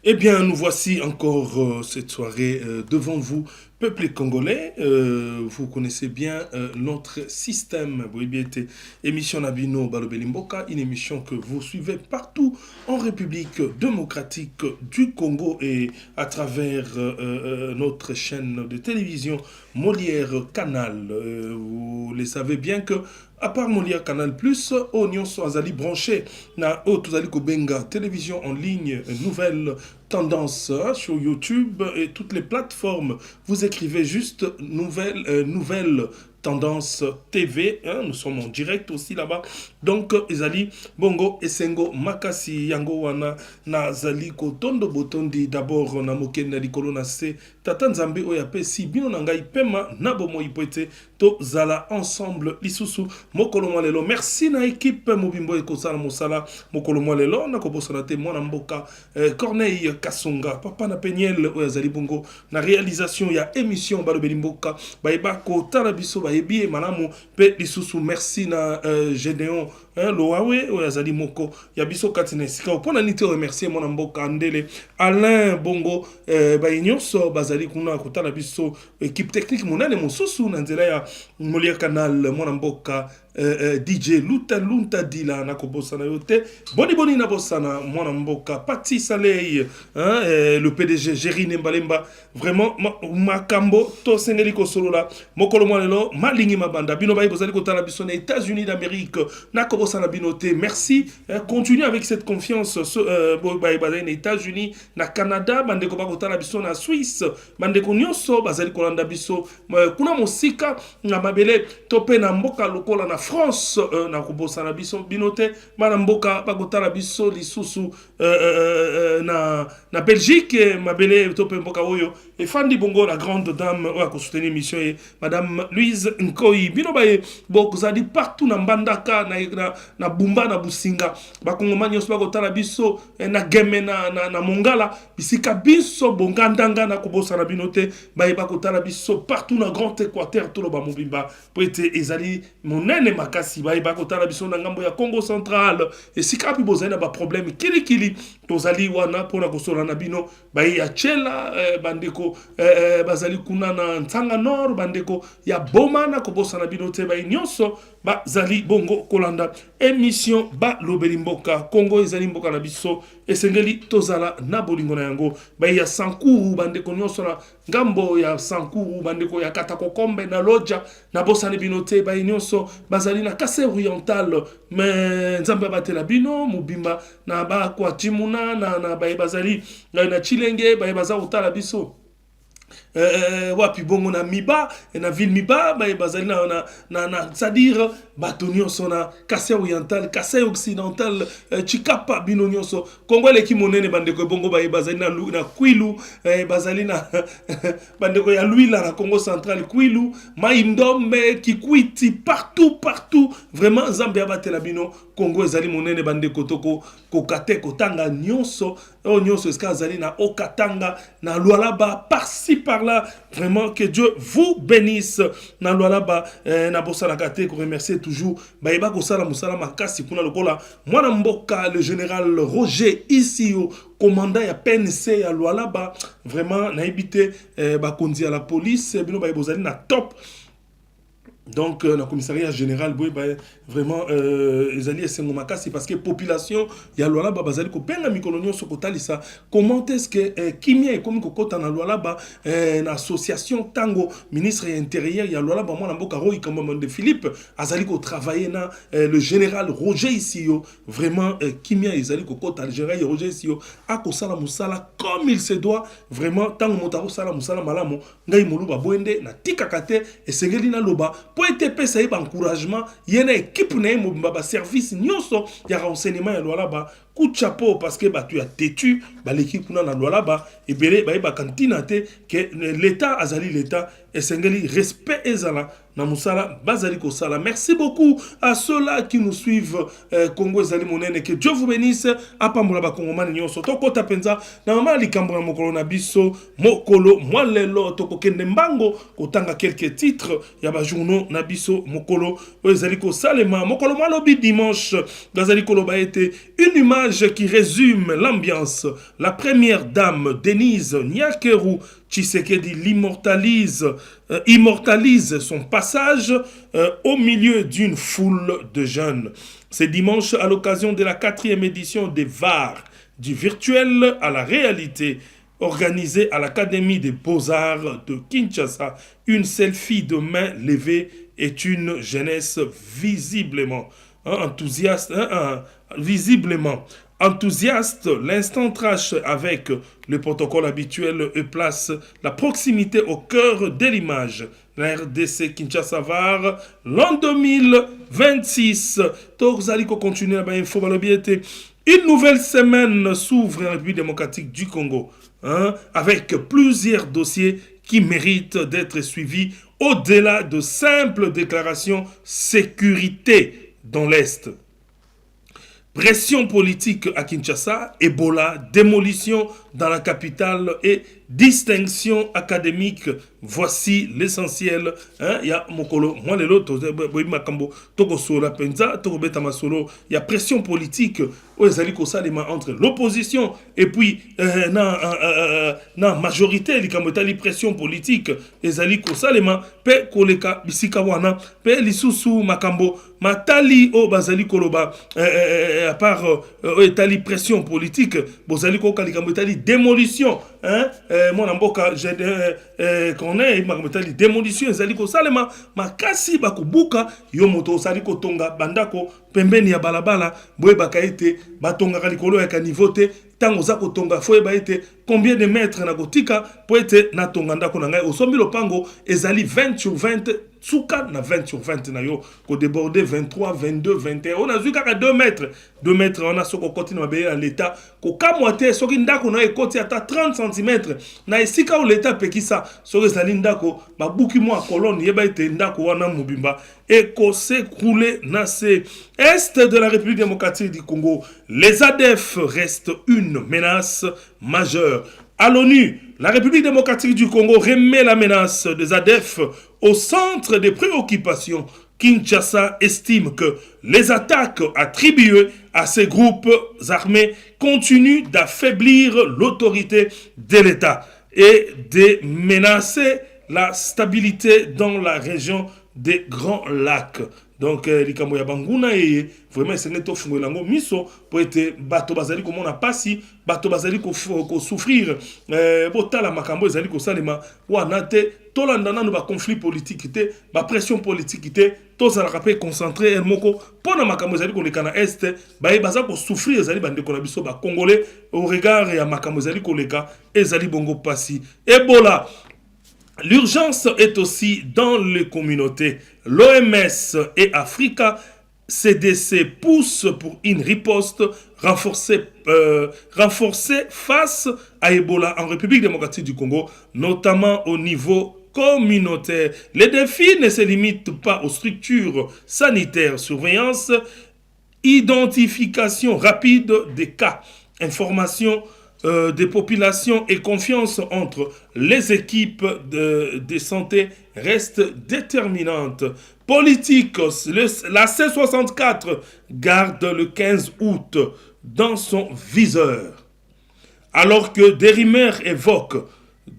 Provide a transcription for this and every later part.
Eh bien, nous voici encore cette soirée devant vous, peuple congolais. Vous connaissez bien notre système. Boybiete, émission Nabino Balobelimboka, une émission que vous suivez partout en République démocratique du Congo et à travers notre chaîne de télévision Molière Canal. Vous le savez bien que à part Molière Canal Plus, Oignon Azali branché na Otozali Kobenga télévision en ligne, nouvelle tendance sur YouTube et toutes les plateformes. Vous écrivez juste nouvelle tendance TV. Hein, nous sommes en direct aussi là-bas. Donc, Ezali, Bongo, Esengo, Makasi, Yango, Wana, Nazali, Kotondo, Botondi, d'abord, Namoke, Nalikolo, Nase, Tatanzambe, Oyape, Si, Bino, Nangai, Pema, Nabomo, Ipoete, To, Zala, ensemble, Lisusu, Mokolo, Mwalelo. Merci, na équipe, Mobimbo, Ekosala, Mosala, Mokolo, Mwalelo, Nakobo, Sonate, Mwanamboka, Corneille, Kasonga, Papa, na Peniel, Oyazali, Bongo, na réalisation, il y a émission, Balobelimboka, Baibako, Tarabiso, Baebi, Malamu, Pe, Lisusu, merci, na Gédéon, Loawe, Oyazali, Moko, Yabiso, Katine, Sika, pour nité remercier, Mwanamboka, Andele, Alain, Bongo, Baïnyoso, Bazali, Kuna, Kotarabiso, équipe technique, Monane, Mosusu, Nanzela, ya Molière Canal, Mwanamboka, DJ Luta Lunta Dila Nakobosana Yote Boni Boni Nabosana Mwanamboka Pati Salei hein, le PDG Jerry Nembalemba vraiment Makambo To Sengeliko Solola Mokolo Mwalelo Malingi Mabanda Bino Bayi Bozali Kotala Bisson États-Unis d'Amérique Nakobosana Binote merci continuez avec cette confiance Bayi Bazali États-Unis na Canada Bandeko Bakotala Bisson na Suisse Bandeko Nyonso Bazali Kolanda Bisso Kuna Mosika na Mabele Tope na Mboka Lokola na France na kubosana biso binote mana mboka bakotala biso lisusu na Belgique mabele tope mboka oyo et Fandi Bongo la grande dame oya ko soutenir mission et madame Louise Nkoi bino baye bokozali partout na Mbandaka na Bumba na Businga bakongomani nyonso bakotala biso na Geme na Mongala bisika biso bongandanga na kubosana binote baye bakotala biso partout na Grand Équateur tout le ba mobimba poete ezali monene makasi baye bakotala biso na ngambo ya Congo central et sikapi bozali na ba problème kilikili tozali wana pona kosola na bino baye ya chela bandeko bazali kuna na Ntsanga Nord bandeko ya Boma na kobosana bino te baye nyonso bazali bongo kolanda émission ba lobelimboka Congo ezali mboka na biso esengeli tozala na bolingo na yango baye ya Sankuru bandeko nyonso na ngambo ya Sankuru bandeko ya Katakokombe na Loja na bosana bino te baye nyonso bazali na Kase oriental mais nzambe batela bino mubimba na ba kwa timuna na baye bazali na Chilenge baye baza utala biso wapi bongo na Miba na ville Miba bazali na c'est-à-dire bato nyonso na Kasai oriental Kasai occidental Chikapa bino nyonso Kongo leki monene bandeko bongo bazali na Kwilu bazali na bandeko ya Luila na Congo central Kwilu Maïndombe Kikwiti partout vraiment Zambia batela bino Congo ezali monene bandeko toko kokate kotanga nyonso nyonso eska zali na Okatanga na Lualaba par-ci par-là vraiment que Dieu vous bénisse na Lualaba na bosala kate ko remercier toujours baeba ko sala musala makasi kuna lokola mwana mboka le général Roger ici au commandant ya PNC ya Lualaba vraiment na ebité bakonzi ya la police bino baebozali na top. Donc, le commissariat général, vraiment, les alliés Sengomakasi, parce que la population, il y a l'Ouala Bazali, qui a un Sokotalisa. Comment est-ce que Kimia et comme Kokota na l'Ouala l'association Tango, ministre intérieur, il y a l'Ouala moi, Namboka Roy, comme de Philippe, Azali, qui travaillait na le général Roger ici, vraiment, Kimia et Azali, Kokota, le général Roger ici, a Kosala Moussala, comme il se doit, vraiment, Tango Motaro Sala Moussala Malamo, Ngai Moluba Boende, na Tikakate, et Sengelina Loba, pour être payé par encouragement, il y a une équipe de service, il y a renseignement, il y a coup de chapeau parce que tu as têtu, l'équipe na loi là-bas, et que l'État azali l'État, et sengeli respect ezala na musala bazali ko sala. Merci beaucoup à ceux-là qui nous suivent Congo ezali monene, que Dieu vous bénisse apambola ba kongomani nyonso toko tapenza na mama likambo na mokolo na biso mokolo mwalelo toko kende mbango kotanga quelques titres ya ba journaux na biso mokolo ezali ko salema mokolo mwalobi dimanche bazali ko loba été une image image qui résume l'ambiance. La première dame, Denise Nyakeru Tshisekedi, immortalise son passage au milieu d'une foule de jeunes. C'est dimanche, à l'occasion de la 4e édition des VAR, du virtuel à la réalité, organisée à l'Académie des Beaux-Arts de Kinshasa. Une selfie de main levée est une jeunesse visiblement enthousiaste. L'instant trash avec le protocole habituel et place la proximité au cœur de l'image. La RDC Kinshasa VAR, l'an 2026. Torzalico continue la info balobiete. Une nouvelle semaine s'ouvre en République démocratique du Congo, avec plusieurs dossiers qui méritent d'être suivis au-delà de simples déclarations sécurité dans l'Est. Pression politique à Kinshasa, Ebola, démolition dans la capitale et distinction académique. Voici l'essentiel. Il y a mokolo, moi les lotos, toko sola penza, toko beta masolo. Il y a pression politique entre l'opposition et puis na majorité, les pression politique. Ezali kosalema pe koleka bisika wana pe lisusu makambo matali o bazali koloba à part etali pression politique, bozali ko kalika metali démolition mon amboka qu'on est matali démolition ezali ko salema makasi bakubuka yo moto osali ko tonga bandako pembeni ya balabala boye bakaite batonga kalikolo ya niveau te tango za ko tonga foye ba ete combien de mètres na kotika po ete na tonga ndako na ngai osombi lopango ezali 20 sur 20 Souka na 20 sur 20 na yo ko déborder 23 22 21 on a vu kaka 2 mètres on a soko koti na beye à l'état ko kamwate soki ndako na ekoti ata 30 cm na esika o l'état pekisa soki zali ndako babuki mo colonne yeba ete ndako wana mobimba et ko s'écrouler na se est de la République démocratique du Congo. Les ADF restent une menace majeure. À l'ONU, la République démocratique du Congo remet la menace des ADF au centre des préoccupations. Kinshasa estime que les attaques attribuées à ces groupes armés continuent d'affaiblir l'autorité de l'État et de menacer la stabilité dans la région des Grands Lacs. Donc, likambo ya banguna vraiment c'est neto fungo lango miso pour être bato bazali ko mona pasi bato bazali ko souffrir botala makambo ezali ko salema wana te tolanda nanu ba conflit politique te ba pression politique te tozala kapé concentré moko pona makambo ezali ko lekana est ba baza ko souffrir ezali bande ko na biso ba congolais au regard ya makambo ezali ko leka ezali bongo pasi Ebola. L'urgence est aussi dans les communautés. L'OMS et Africa CDC poussent pour une riposte renforcée face à Ebola en République démocratique du Congo, notamment au niveau communautaire. Les défis ne se limitent pas aux structures sanitaires, surveillance, identification rapide des cas, information des populations et confiance entre les équipes de santé reste déterminante. Politique, la C64 garde le 15 août dans son viseur. Alors que des rumeurs évoquent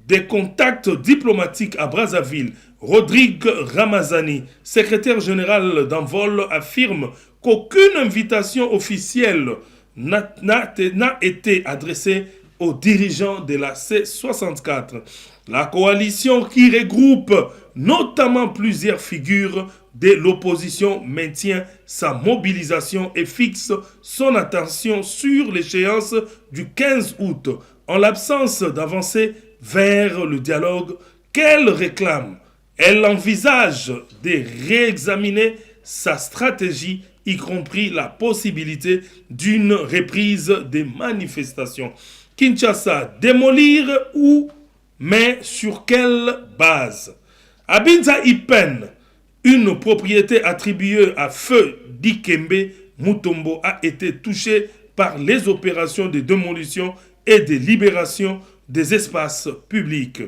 des contacts diplomatiques à Brazzaville, Rodrigue Ramazani, secrétaire général d'Envol, affirme qu'aucune invitation officielle n'a été adressée aux dirigeants de la C64. La coalition qui regroupe notamment plusieurs figures de l'opposition maintient sa mobilisation et fixe son attention sur l'échéance du 15 août. En l'absence d'avancée vers le dialogue qu'elle réclame, elle envisage de réexaminer sa stratégie, y compris la possibilité d'une reprise des manifestations. Kinshasa, démolir où, mais sur quelle base? À Binza Ipen, une propriété attribuée à Feu Dikembe Mutombo a été touchée par les opérations de démolition et de libération des espaces publics.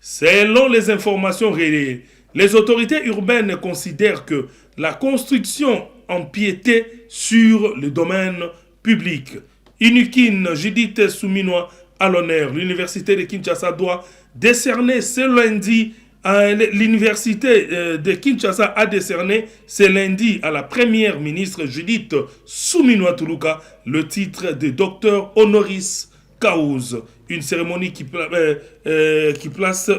Selon les informations relayées, les autorités urbaines considèrent que la construction empiétait sur le domaine public. Inukin Judith Souminois à l'honneur. L'université de Kinshasa doit décerner ce lundi, l'université de Kinshasa a décerné ce lundi à la première ministre Judith Souminois Tuluka le titre de docteur honoris cause. Une cérémonie qui place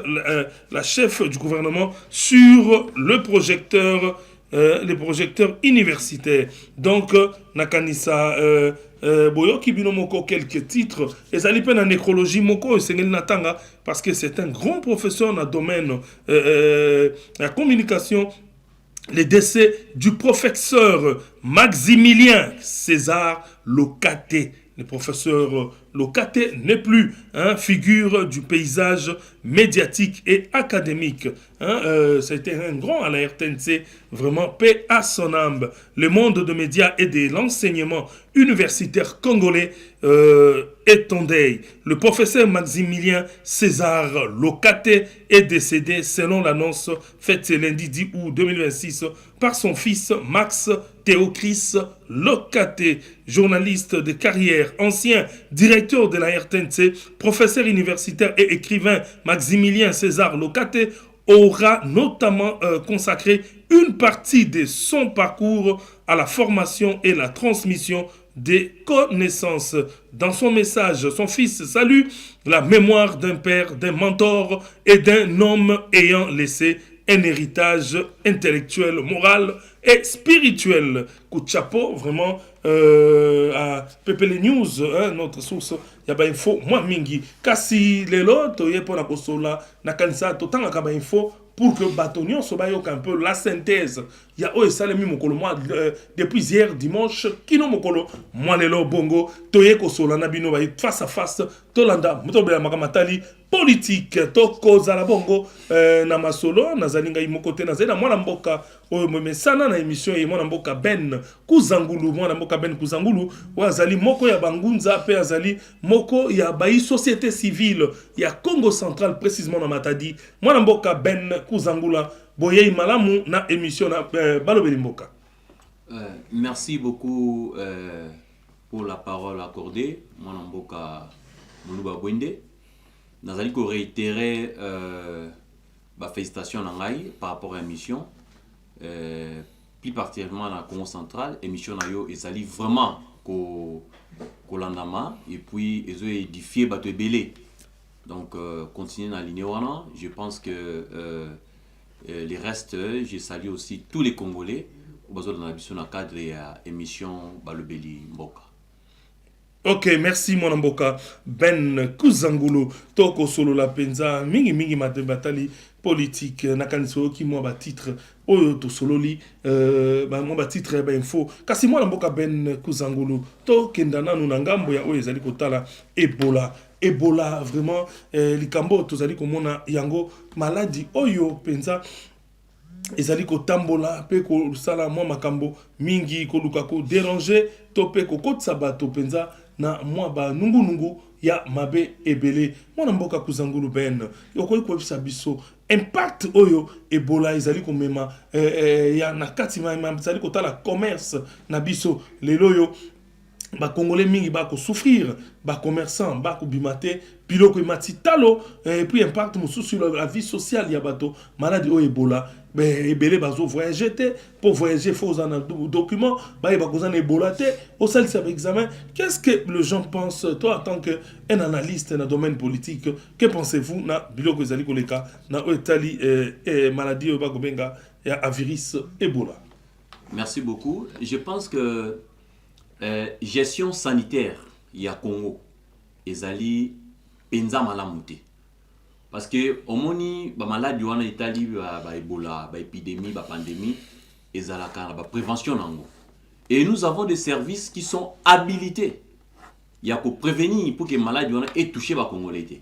la chef du gouvernement sur le projecteur, les projecteurs universitaires. Donc, Nakanisa Boyoki Binomoko, quelques titres. Et ça dépend de la nécrologie Moko et Natanga, parce que c'est un grand professeur dans le domaine de la communication. Le décès du professeur Maximilien César Locaté. Le professeur Locaté n'est plus figure du paysage médiatique et académique. C'était un grand à la RTNC, vraiment paix à son âme. Le monde des médias et de l'enseignement universitaire congolais est en deuil. Le professeur Maximilien César Locaté est décédé selon l'annonce faite ce lundi 10 août 2026 par son fils Max Théochris Locaté, journaliste de carrière, ancien directeur de la RTNC, professeur universitaire et écrivain. Maximilien César Locaté aura notamment consacré une partie de son parcours à la formation et la transmission des connaissances. Dans son message, son fils salue la mémoire d'un père, d'un mentor et d'un homme ayant laissé un héritage intellectuel, moral et spirituel. Coup de chapeau, vraiment, à Pepele News, notre source, il y a info, moi mingi. Kasi lelo, toye pour la kosola, na kanisa, to tanga kaba info, pour que Batonion soit un peu la synthèse. Il y a oh ça le mi mokolo moi depuis hier dimanche kino mokolo moi lelo bongo toye kosola na bino ba face à face tolanda mutobela makamatali politique to koza la bongo na masolo na zalinga imokote na zena mwana mboka oyo memesana na émission et mwana mboka Ben Kuzangulu mwana mboka Ben Kuzangulu wazali moko ya bangunza pe azali moko ya bayi société civile ya Congo central précisément na Matadi mwana mboka Ben Kuzangula boye malamu na émission na Balobeli Mboka. Merci beaucoup pour la parole accordée mwana mboka Muluba Bwende. Nazali ko réitérer félicitations par rapport à l'émission, plus particulièrement dans la Congo centrale, émission nayo ezali vraiment ko landama et puis ils ont édifié bateau belé. Donc continuez dans la ligne wana, je pense que les restes, je salue aussi tous les Congolais au besoin de l'émission dans le cadre de l'émission Balobeli Mboka. Ok, merci mon mboka Ben Kuzangulu toko solo la penza mingi batali politique nakaniso ki mo ba titre oyo to solo li mo ba titre ba info kasi mo mboka Ben Kuzangulu to kendana nu ngambo ya oyo ezali kotala Ebola vraiment likambo tozali komona yango maladie oyo penza ezali kotambola pe ko sala mo makambo mingi ko luka ko déranger to pe ko kotsa bato penza na mwa ba nungu ya mabe ebele mwana mboka Kuzangulu Ben yokoyi ko biso impact oyo Ebola ezali komema ya na kati ma ezali kotala commerce na biso lelo yo ba congolais mingi ba ko souffrir ba commerçant ba ko bimate biloko matitalo et puis impact mususu sur la vie sociale ya bato maladie o Ebola ebele bazo voyager pour voyager faut un document ba kozana Ebola te au sein de examen. Qu'est-ce que les gens pensent toi en tant que un analyste dans le domaine politique, que pensez-vous na biloko ezali koleka na etali maladie o ba ko benga ya virus Ebola? Merci beaucoup. Je pense que gestion sanitaire ya Congo ezali penza malamu te parce que omoni ba maladie wana Italie ba Ebola ba épidémie ba pandémie ezalaka ba prévention nango et nous avons des services qui sont habilités ya ko prévenir pour que maladie wana ait touché ba congolais te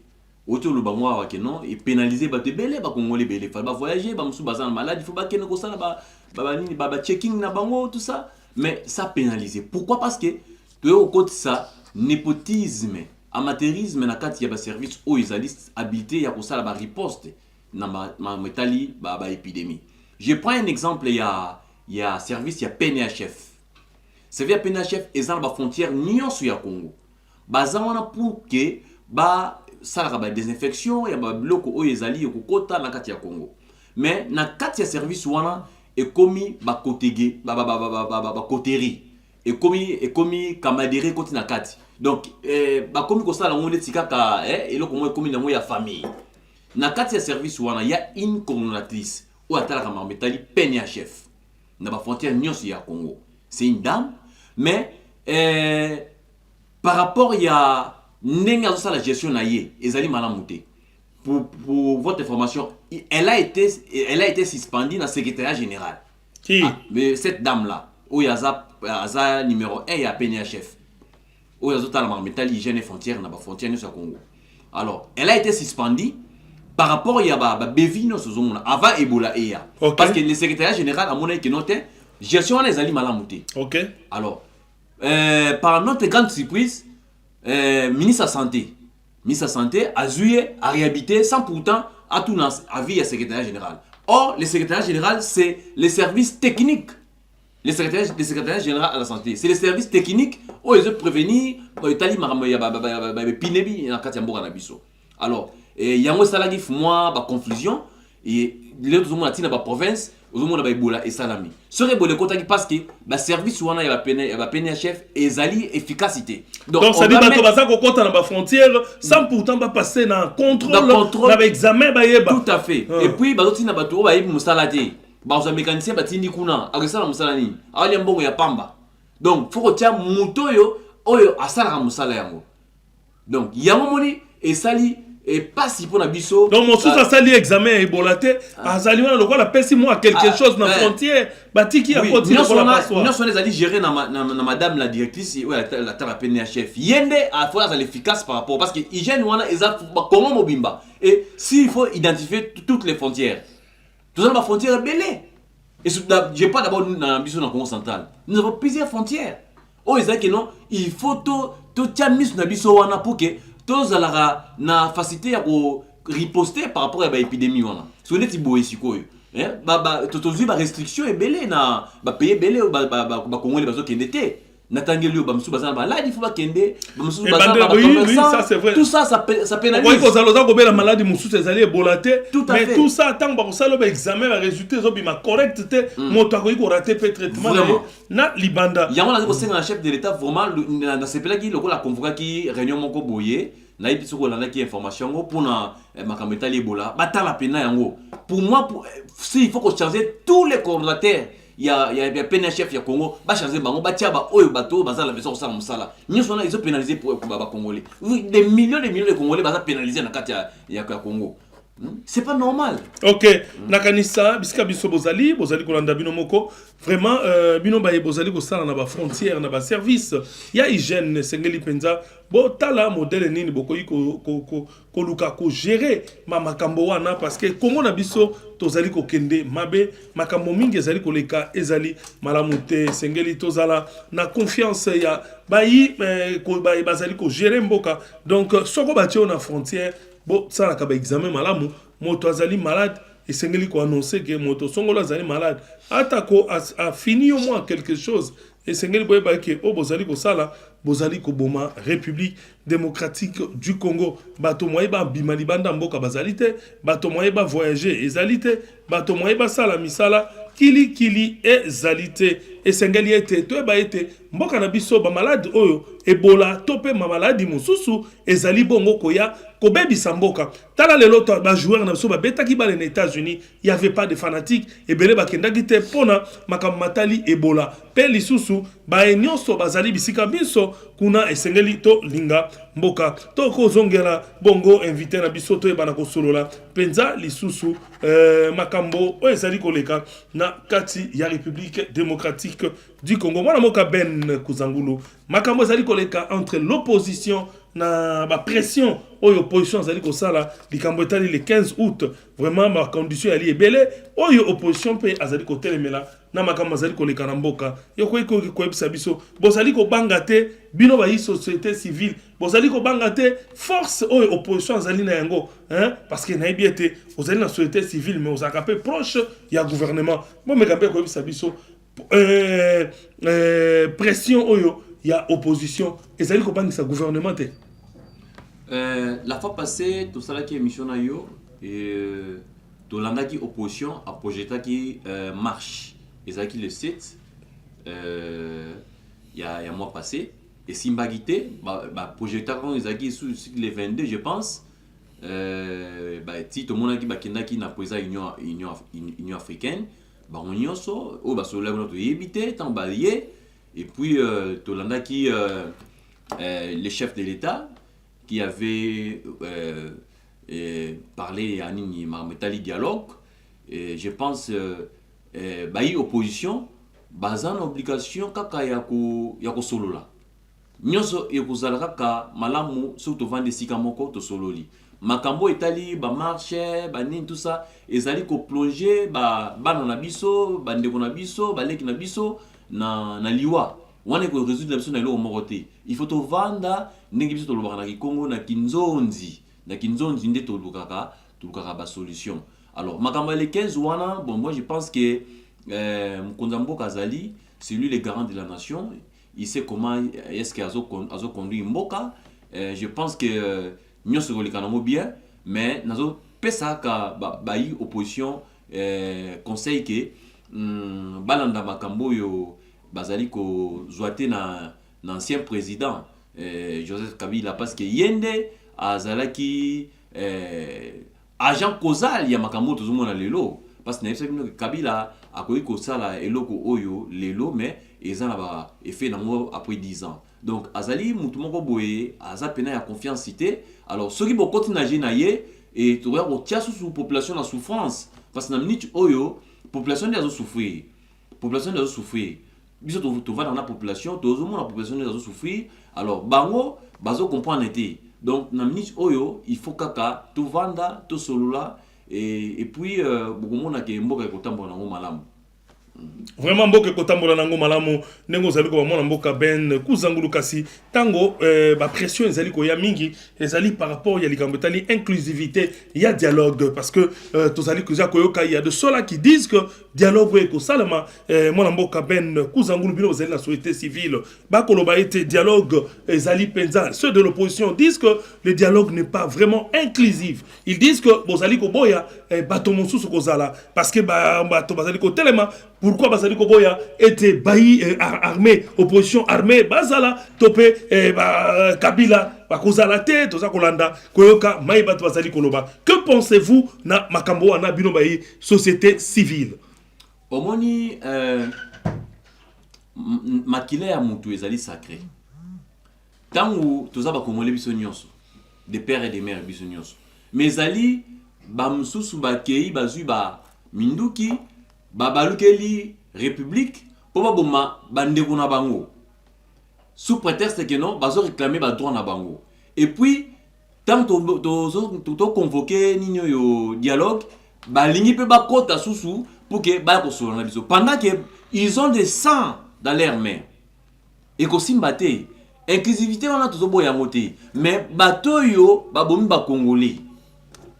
autour le bamwa wa que non et pénaliser ba te belé ba congolais belé fa ba voyager ba musu bazana maladie faut ba kene ko sala ba checking na bango tout ça. Mais ça pénalisé. Pourquoi? Parce que tu es au côté ça, népotisme, amateurisme, na kati ya ba service aux isalistes habilités ya ko sala ba riposte na ma metali ba épidémie. Je prends un exemple, il y a service, il y a PNHF. Service PNHF est dans la frontière nyonso ya Congo. bazamana pour que salaka ba désinfection ya ba biloko oyo ezali ekokota na kati ya Congo. Mais na kati ya service wana ekomi ba kotege ba koterie ekomi camaraderie koti na kati. Donc ba komi ko sala ngone tikaka eloko mo ekomi na mo ya famille. Na kati ya service wana ya une coordonnatrice ou atalaka mametali peine ya chef na ba frontière nyonso ya Congo. C'est une dame, mais par rapport ya ndenge azo la gestion na ye ezali malamu te. Pour votre information, elle a été suspendue dans le secrétariat général. Qui? Mais cette dame là, où il y a numéro 1 il y a PNHF. Où il y a la métal hygiène et frontières na ba frontière au Congo. Alors, elle a été suspendue par rapport à ba bevino ce zone avant Ebola et ya. Okay. Parce que le secrétariat général a montré que notre gestion les ali malamu te. OK. Alors, par notre grande surprise, ministre de la Santé a joué, a réhabilité sans pourtant à tout avis à secrétaire général. Or, le secrétaire général, c'est les services techniques. Le secrétaire général à la santé, c'est les services techniques où ils ont prévenu, alors, il y a un salarié qui fait confusion et les autres ont la province. Aux hommes Ebola et salami. Ce Ebola parce que le service ou il y a PNHF et zali efficacité. Donc ça dit que ça qu'on dans la frontière sans pourtant pas passer dans contrôle, dans examen Tout à fait. Et puis bah aussi na bato ba yibu musalade. Ba os mécanicien ba tindi kuna. Agesala musalani. Ali mbongo ya pamba. Donc faut que tia muto yo oyo asala musala yango. Donc yango moni et sali et pas si pour la biso. Donc mon sous ça li examen Ebola te azali wana lokwa la pesi moi quelque chose dans frontière batiki a côté pour la passoire. Nous sommes allés gérer na madame la directrice ou la PNHF. Yende a faut être efficace par rapport parce que hygiène wana eza comment mobimba et s'il faut identifier toutes les frontières. Tout ça la frontière est belée. Et j'ai pas d'abord dans biso dans Congo central. Nous avons plusieurs frontières. Oh ils que non, il faut tout tia mis na biso wana pour que tous na facilité ya ko riposter par rapport à l'épidémie wana. So neti boye sikoyo. Totozi ba restriction ebele na ba payer belé ba congolais bazo kendete. Natangeli yo ba msu bazana ba là il faut ba kende ba msu bazana ba oui, ça c'est vrai. Tout ça pénalise. Oui, ko zaloza ko bela maladie musu ezali Ebola te. Mais fait. tout ça tant ba ko sala ba examen ba résultat zo bima correct te moto ko ko rater pe traitement na libanda. Yango na ko senga na chef de l'état vraiment na sepela ki loko la convoquer ki réunion moko boye. Na yebi soko landa ki information ngo pour na makambo etali Ebola batala pena yango. Pour moi si il faut qu'on changer tous les coordonnateurs il y a PNHF ya Congo ba changer bango ba tia ba oyo bato bazala beso sala musala nyoso na ils ont pénalisé pour ba congolais. Des millions de congolais baza pénalisés na kati ya Congo. C'est pas normal. OK, nakanisa bisika biso bozali kolanda bino moko vraiment bino ba bozali ko sala na ba frontière na ba service ya hygiène sengeli penza bo tala modèle nini bokoyi ko luka ko gérer makambo wana parce que Congo na biso tozali ko kende mabe makambo mingi ezali koleka ezali malamu te sengeli tozala na confiance ya bayi bazali ko gérer mboka donc soko batio na frontière bon ça la kaba examen malamu moto azali malade et sengeli ko annoncer que moto songolo azali malade atako a fini au moins quelque chose et sengeli boye ba ke o bozali ko sala bozali ko boma République démocratique du Congo bato moye ba bimali banda mboka bazali te bato moye ba voyager ezali te bato moye ba sala misala kili ezali te et sengeli ete to ba ete mboka na biso ba malade oyo Ebola topé ma maladie mususu ezali bongo koya kobebisa mboka tala lelo to ba joueur na biso ba betaki ba les États-Unis il y avait pas de fanatiques et belé ba kendaki te pona makam matali Ebola pe lisusu ba nyonso bazali bisika biso kuna esengeli to linga mboka to ko zongela bongo invité na biso to ebana ko solola penza lisusu makambo o ezali koleka na kati ya République démocratique du Congo mwana moka Ben Kuzangulu makambo ezali koleka entre l'opposition na ba pression oyo opposition ezali kosala likambo etali le 15 août vraiment ma condition ali ebele oyo opposition pe azali kotelemela na makambo azali koleka na mboka yo ko ebisa biso bozali ko banga te bino ba société civile bozali ko banga te force oyo opposition azali na yango parce que na ebiete ozali na société civile mais ozaka pe proche ya gouvernement bon mekambe ko ebisa biso pression oyo il y a opposition ezali ko bangisa gouvernement te. La fois passée tout ça là qui émission na yo et Tolanda qui opposition à projeter qui marche ezaki le 7 il y a un mois passé et Simbagité projeter quand ezaki sur les 22 je pense si tout le monde qui bakenda qui na posa union africaine on nyonso o ba sola notre éviter tant balier et puis Tolanda qui le chef de l'État qui avait parlé à Nini Marmetali dialogue et je pense bayi opposition bazan obligation kaka ya ko solola nyonso ekozala kaka malamu surtout vendre sika moko to sololi makambo etali ba marché ba nini tout ça ezali ko plonger ba na biso ba ndeko na biso ba leki na biso na liwa wana ko résoudre la biso na lo moroté il faut to vanda ndenge biso to lobaka na Kongo na kinzonzi nde to lukaka ba solution. Alors makambo le 15 wana bon moi je pense que Mkonzambo Kazali c'est lui le garant de la nation, il sait comment est-ce qu'il a conduit Mboka. Je pense que nous sommes bien mais nazo pesa ka bayi opposition conseil que balanda makambo yo bazali ko zoate na ancien président Joseph Kabila parce que yende azalaki agent causal ya makambo tozomona lelo parce que Kabila akoki kosala eloko oyo lelo mais ezana ba effet nango après 10 ans. Donc azali mutu moko boye aza pena ya confiance cité. Alors ceux qui beaucoup nager na ye et tu vois ko tia sous population la souffrance parce que na minute oyo population de souffrir. Population de souffrir. Biso to va dans la population, tout le monde la population de souffrir. Alors bango bazo comprendre été. Donc na minute oyo il faut kaka tout vanda tout solula et puis beaucoup monde a ke mboka ko tambola ngo malamu. Vraiment mboka kotambola nango malamu ndenge ozali ko bamona mboka ben kuzangulu kasi tango ba pression ezali ko ya mingi ezali par rapport ya likambo tali inclusivité ya dialogue parce que tozali kuza koyoka il y a de ceux-là qui disent que dialogue est ko salama mona mboka ben kuzangulu bino ozali la société civile ba koloba été dialogue ezali penza ceux de l'opposition disent que le dialogue n'est pas vraiment inclusif. Ils disent que bozali ko boya bato mosusu kozala parce que bato bazali ko telema. Pourquoi Bazali Koboya était bailli armé, opposition armée, Bazala, Topé, Kabila, Bakozala te, Toza Kolanda, Koyoka, Maïbat Bazali Koloba. Que pensez-vous na Makambo na Bino Bayi, société civile? Omoni, Makile ya Moutou ezali sacré. Tangu Toza Bakomole Bisonyonso, des pères et des mères Bisonyonso. Mais Zali, Bamsusu Bakei, Bazu Ba Minduki, Babalukeli République pour baboma bandeko na bango sous prétexte que non bazo réclamer ba droit na bango et puis tant to convoquer nino yo dialogue balingi pe ba kota susu pour que ba ko solo biso pendant que ils ont des sang dans leurs mains et ko simbate inclusivité on a toujours boya moté mais bato yo babomi ba congolais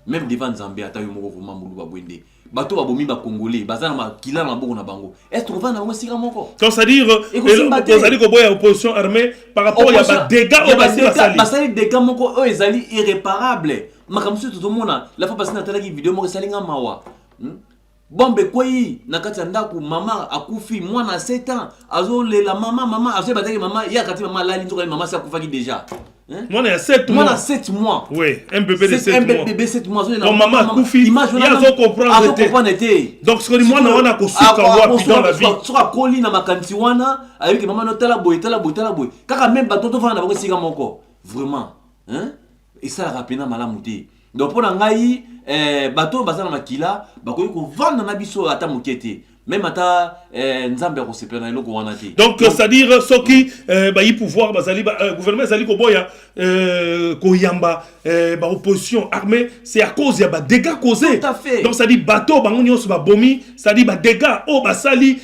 même devant Zambie ata yo moko vraiment mulu ba bwende bato babomi ba congolais bazana ma kila na boko na bango est-ce que va na ngo sika moko donc c'est à dire ezali ko boya opposition armée par rapport ya ba dégâts au basali dégâts moko o ezali irréparable makamsu tout le monde la fois passée na tala ki vidéo moko salinga mawa bombe koi na kati ya ndako mama akufi mwana 7 ans azo la mama azo bataki mama ya kati mama lali nzoka mama sa kufaki déjà Moi, il y a 7 mois. Moi, 7 mois. Oui, un bébé de 7 mois. Un bébé 7 mois. Donc, maman, Koufi, il a comprendre. Donc, ce que moi, on a conçu quand on dans la vie. Sur la colline, ma cantiwana, avec maman, no tala boy. Car même, bateau, on va avoir siga moko. Vraiment. Et ça, rapidement, malamouté. Donc, pour l'angaï, bateau, bazan makila, bakoy ko vendre na biso ata mukete. Même ata nzambe ko sepela na eloko wana te. Donc c'est à dire ceux qui ba y pouvoir bazali gouvernement zali ko boya ko yamba ba opposition armée c'est à cause ya ba dégâts causés. Tout à fait. Donc ça dit bateau bango nyonso ba bomi, ça dit ba dégâts oh ba sali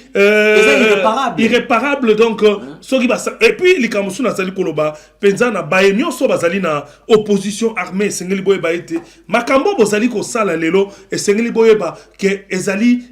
irréparable donc ceux qui ba et puis les kamusu na zali koloba penza na ba nyonso bazali na opposition armée sengeli boye ba été makambo bozali ko sala lelo et sengeli boye ba que ezali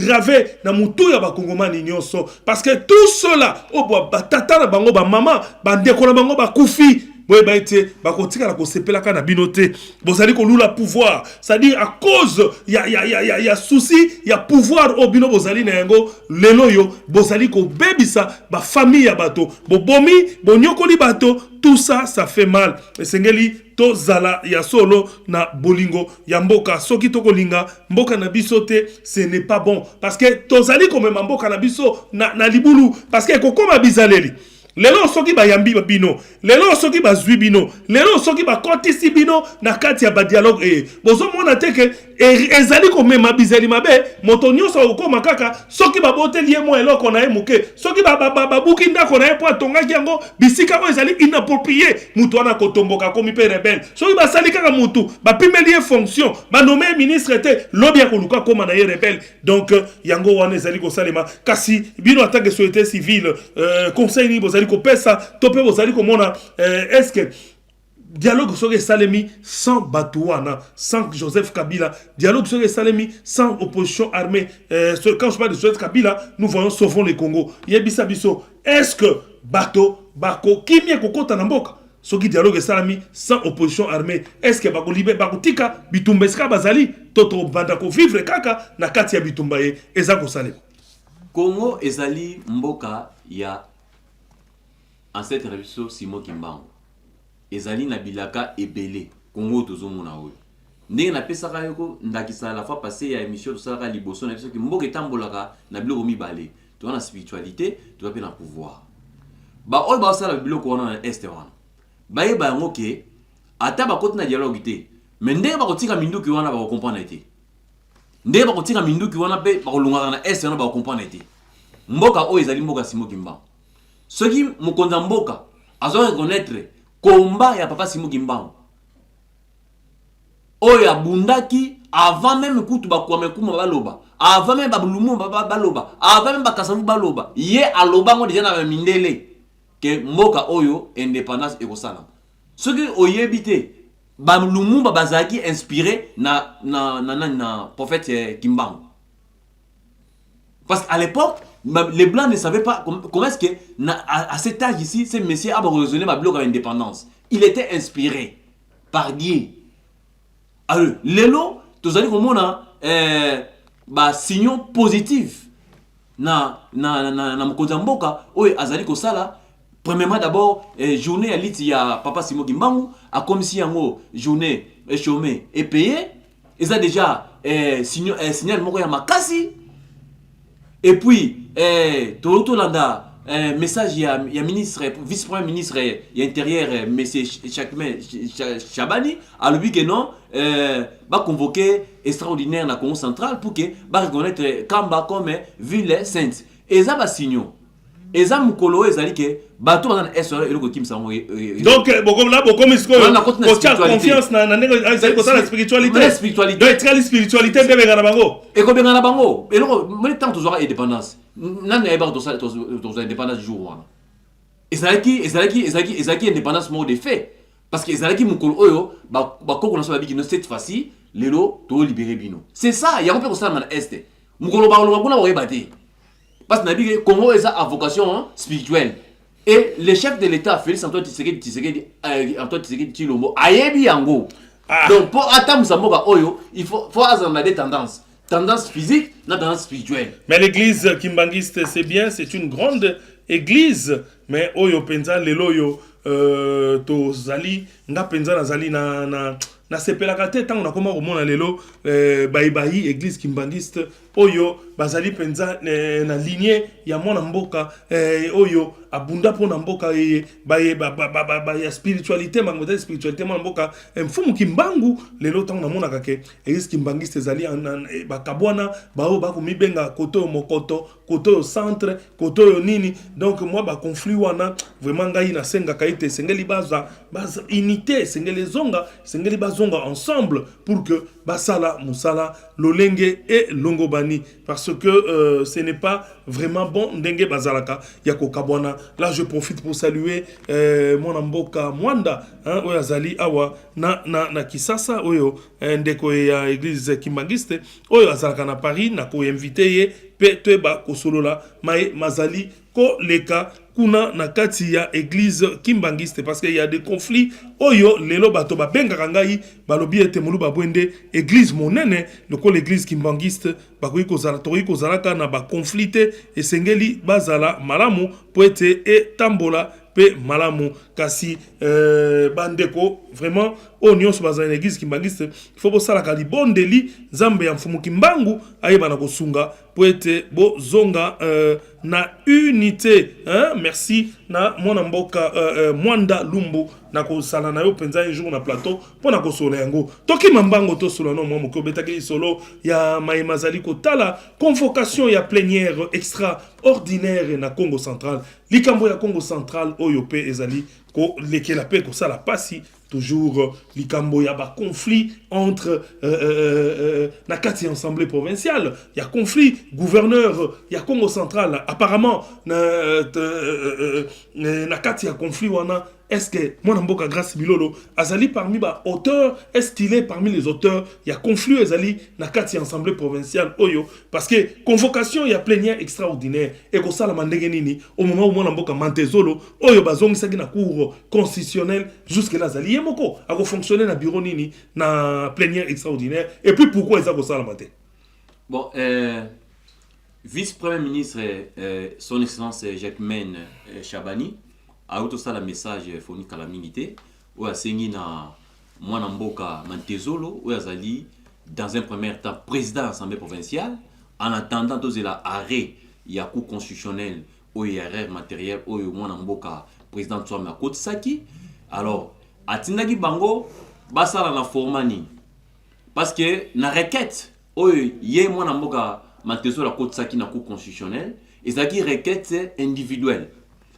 gravé na mutu ya bakongomani nyonso parce que tout cela o batata na bango ba mama ba ndeko na bango ba kufi boye ba ete bakotika na kosepelaka na binote bozali kolula pouvoir c'est-à-dire à cause ya souci ya pouvoir o bino bozali na yango lelo yo bozali ko bebisa ba famille ya bato bobomi bonyokoli bato tout ça ça fait mal esengeli to zala ya solo na bolingo ya mboka soki to kolinga mboka na biso te ce n'est pas bon parce que tozali comme mboka na biso na libulu parce que kokoma bizaleli lelo soki ba yambi bino lelo soki ba zwi bino lelo soki ba kotisi bino na kati ya ba dialogue bozo mona teke ezali comme mabizali mabe moto nyonso okoma kaka soki ba boteli mo eloko na emuke soki ba buki ndako na po atongaki yango bisika ko ezali inapproprié mutu ana kotomboka komi pe rebelle soki ba sali kaka mutu ba pimeli fonction ba nommer ministre te lobi ya koluka koma na ye rebelle donc yango wana ezali ko salema kasi bino attaque société civile conseil ni bozali ko pesa topé bozali ko mona est-ce que dialogue sur Salemi sans Batouana, sans Joseph Kabila, dialogue sur Salemi sans opposition armée. Quand je parle de Joseph Kabila, nous voyons sauvons le Congo. Yebisa biso, est-ce que Bato, Bako, Kimia Koko Tanamboka, ce qui dialogue Salemi sans opposition armée, est-ce que Bako Libe, Bako Tika, Bitumbeska Bazali, Toto Bandako vivre Kaka, Nakatia Bitumbaye, Ezako Salem. Congo Ezali Mboka, il y a en cette révision Simon Kimbango. Ezali na bilaka ebele Congo tozomona oyo ndenge na pesaka yoko ndakisa la fois passée ya émission de sala liboso na biso ki mboka etambolaka na biloko mibale to na spiritualité to pe na pouvoir ba oyo ba sala biloko wana na este wana ba yeba yango ke ata ba koti na dialogue te mais ndenge ba kotika minduki wana ba comprendre te ndenge ba kotika minduki wana pe ba kolunga na este wana ba comprendre te mboka oyo ezali mboka Simon Kimbangu soki mokonza mboka azo reconnaître combat ya papa Simon Kimbangu oyo abundaki avant même kutu bakwame kuma baloba avant même babulumu baloba avant même bakasavu baloba ye aloba ngo déjà na mindele ke mboka oyo indépendance ekosala soki oyebite babulumu bazaki inspiré na prophète Kimbangu parce qu'à l'époque les blancs ne savaient pas comment est-ce que à cet âge ici ce monsieur a raisonné ma bloc à l'indépendance. Il était inspiré par Dieu. Alors lelo tozali komona signaux positifs na mokonza mboka oyo azali kosala premièrement d'abord journée ya liti ya papa Simon Kimbangu a comme si yango journée chômé et payé et ça déjà signal moko ya makasi. Et puis, Tolanda, message, il y a ministre, vice-premier ministre et intérieur, M. Chabani, a lui que non, va convoquer extraordinaire la Congo centrale pour que va reconnaître Kamba comme ville sainte. Et ça va signer. Et ça mukolo ezali ke bato bazana SR eloko kimsa ngo donc bokom là bokom isko confiance na ezali ko la spiritualité donc très spiritualité be ngana bango et ko be ngana bango eloko moni tant tozwa indépendance nani eba to indépendance jour wana ezalaki indépendance mo de fait parce que ezalaki mukolo oyo ba koko na so babiki no cette fois-ci lelo to libérer bino c'est ça ya ko pe ko sala na est mukolo ba lo kuna oyeba te. Parce que le Congo a vocation spirituelle. Et le chef de l'État, Félix Antoine Tshisekedi Tshilombo, ayebi yango. Donc pour atteindre sa moka oyo, il faut avoir des tendances. Tendance physique, non tendance spirituelle. Mais l'église kimbangiste, c'est bien, c'est une grande église. Mais oyo penza lelo yo to zali nga penza na zali na sepelaka te tango nakoma komona lelo bayi église kimbangiste oyo bazali penza na lignée ya mwana mboka oyo abunda pona mboka ya spiritualité mangota spiritualité mwana mboka mfumu Kimbangu lelo tango namonaka ke église kimbangiste ezali bakabwana bao bakomibenga koto mokoto koto centre koto nini donc moi ba conflit wana vraiment ngai na senga kaite sengeli baza unité sengeli zonga sengeli bazo bazonga ensemble pour que basala musala lolenge et longobani parce que ce n'est pas vraiment bon ndenge bazalaka yako kabwana. Là je profite pour saluer mon mboka Mwanda hein oyo azali awa na Kisasa oyo ndeko ya église Kimbangiste oyo azalaka na Paris na ko inviter ye pe toeba kosolola mai mazali ko leka kuna na kati ya église Kimbangiste parce qu'il y a des conflits oyo lelo bato ba benga ngai balobi ete mulu babwende église monene loko l'église Kimbangiste bakoyi kozala toyi kozalaka na ba conflité esengeli bazala malamu po ete etambola pe malamu kasi bandeko vraiment o nyonso bazala na église Kimbangiste il faut bosala ka libondeli nzambe ya mfumu Kimbangu ayeba na kosunga po ete bo zonga na unité hein merci na mwana mboka Mwanda Lumbu na kosala na yo penza un jour na plateau pona kosola yango toki mambango to solo no mwa ko betaki solo ya maimazali kotala convocation ya plénière extraordinaire na Congo central likambo ya Congo central oyo pe ezali ko lekela pe ko sala pasi toujours likambo ya ba conflit entre na kati assemblée provinciale il y a conflit gouverneur ya Congo central apparemment na kati ya conflit wana est-ce que mon mboka Grace Bilolo azali parmi ba auteurs est-ce qu'il est parmi les auteurs il y a conflit ezali na kati assemblée provinciale oyo parce que convocation il y a plénière extraordinaire et ko sala mandenge nini au moment où mon mboka Mantezolo oyo bazongisaki na cour constitutionnelle jusque là azali yemoko a fonctionner na bureau nini na plénière extraordinaire et puis pourquoi ça ko sala maté bon vice-premier ministre son excellence Jacquemaine Chabani a auto ça le message phonique à la minité ou a signé na mwana mboka Mantezolo ou azali dans un premier temps président de l'Assemblée provinciale en attendant tous les arrêts il y a cour constitutionnel ou il y a erreur matérielle ou mwana mboka président de Tswami Kotsaki alors atindaki bango basala na formani parce que na requête ou yé mwana mboka Mantezolo Kotsaki na cour constitutionnelle ezaki requête individuelle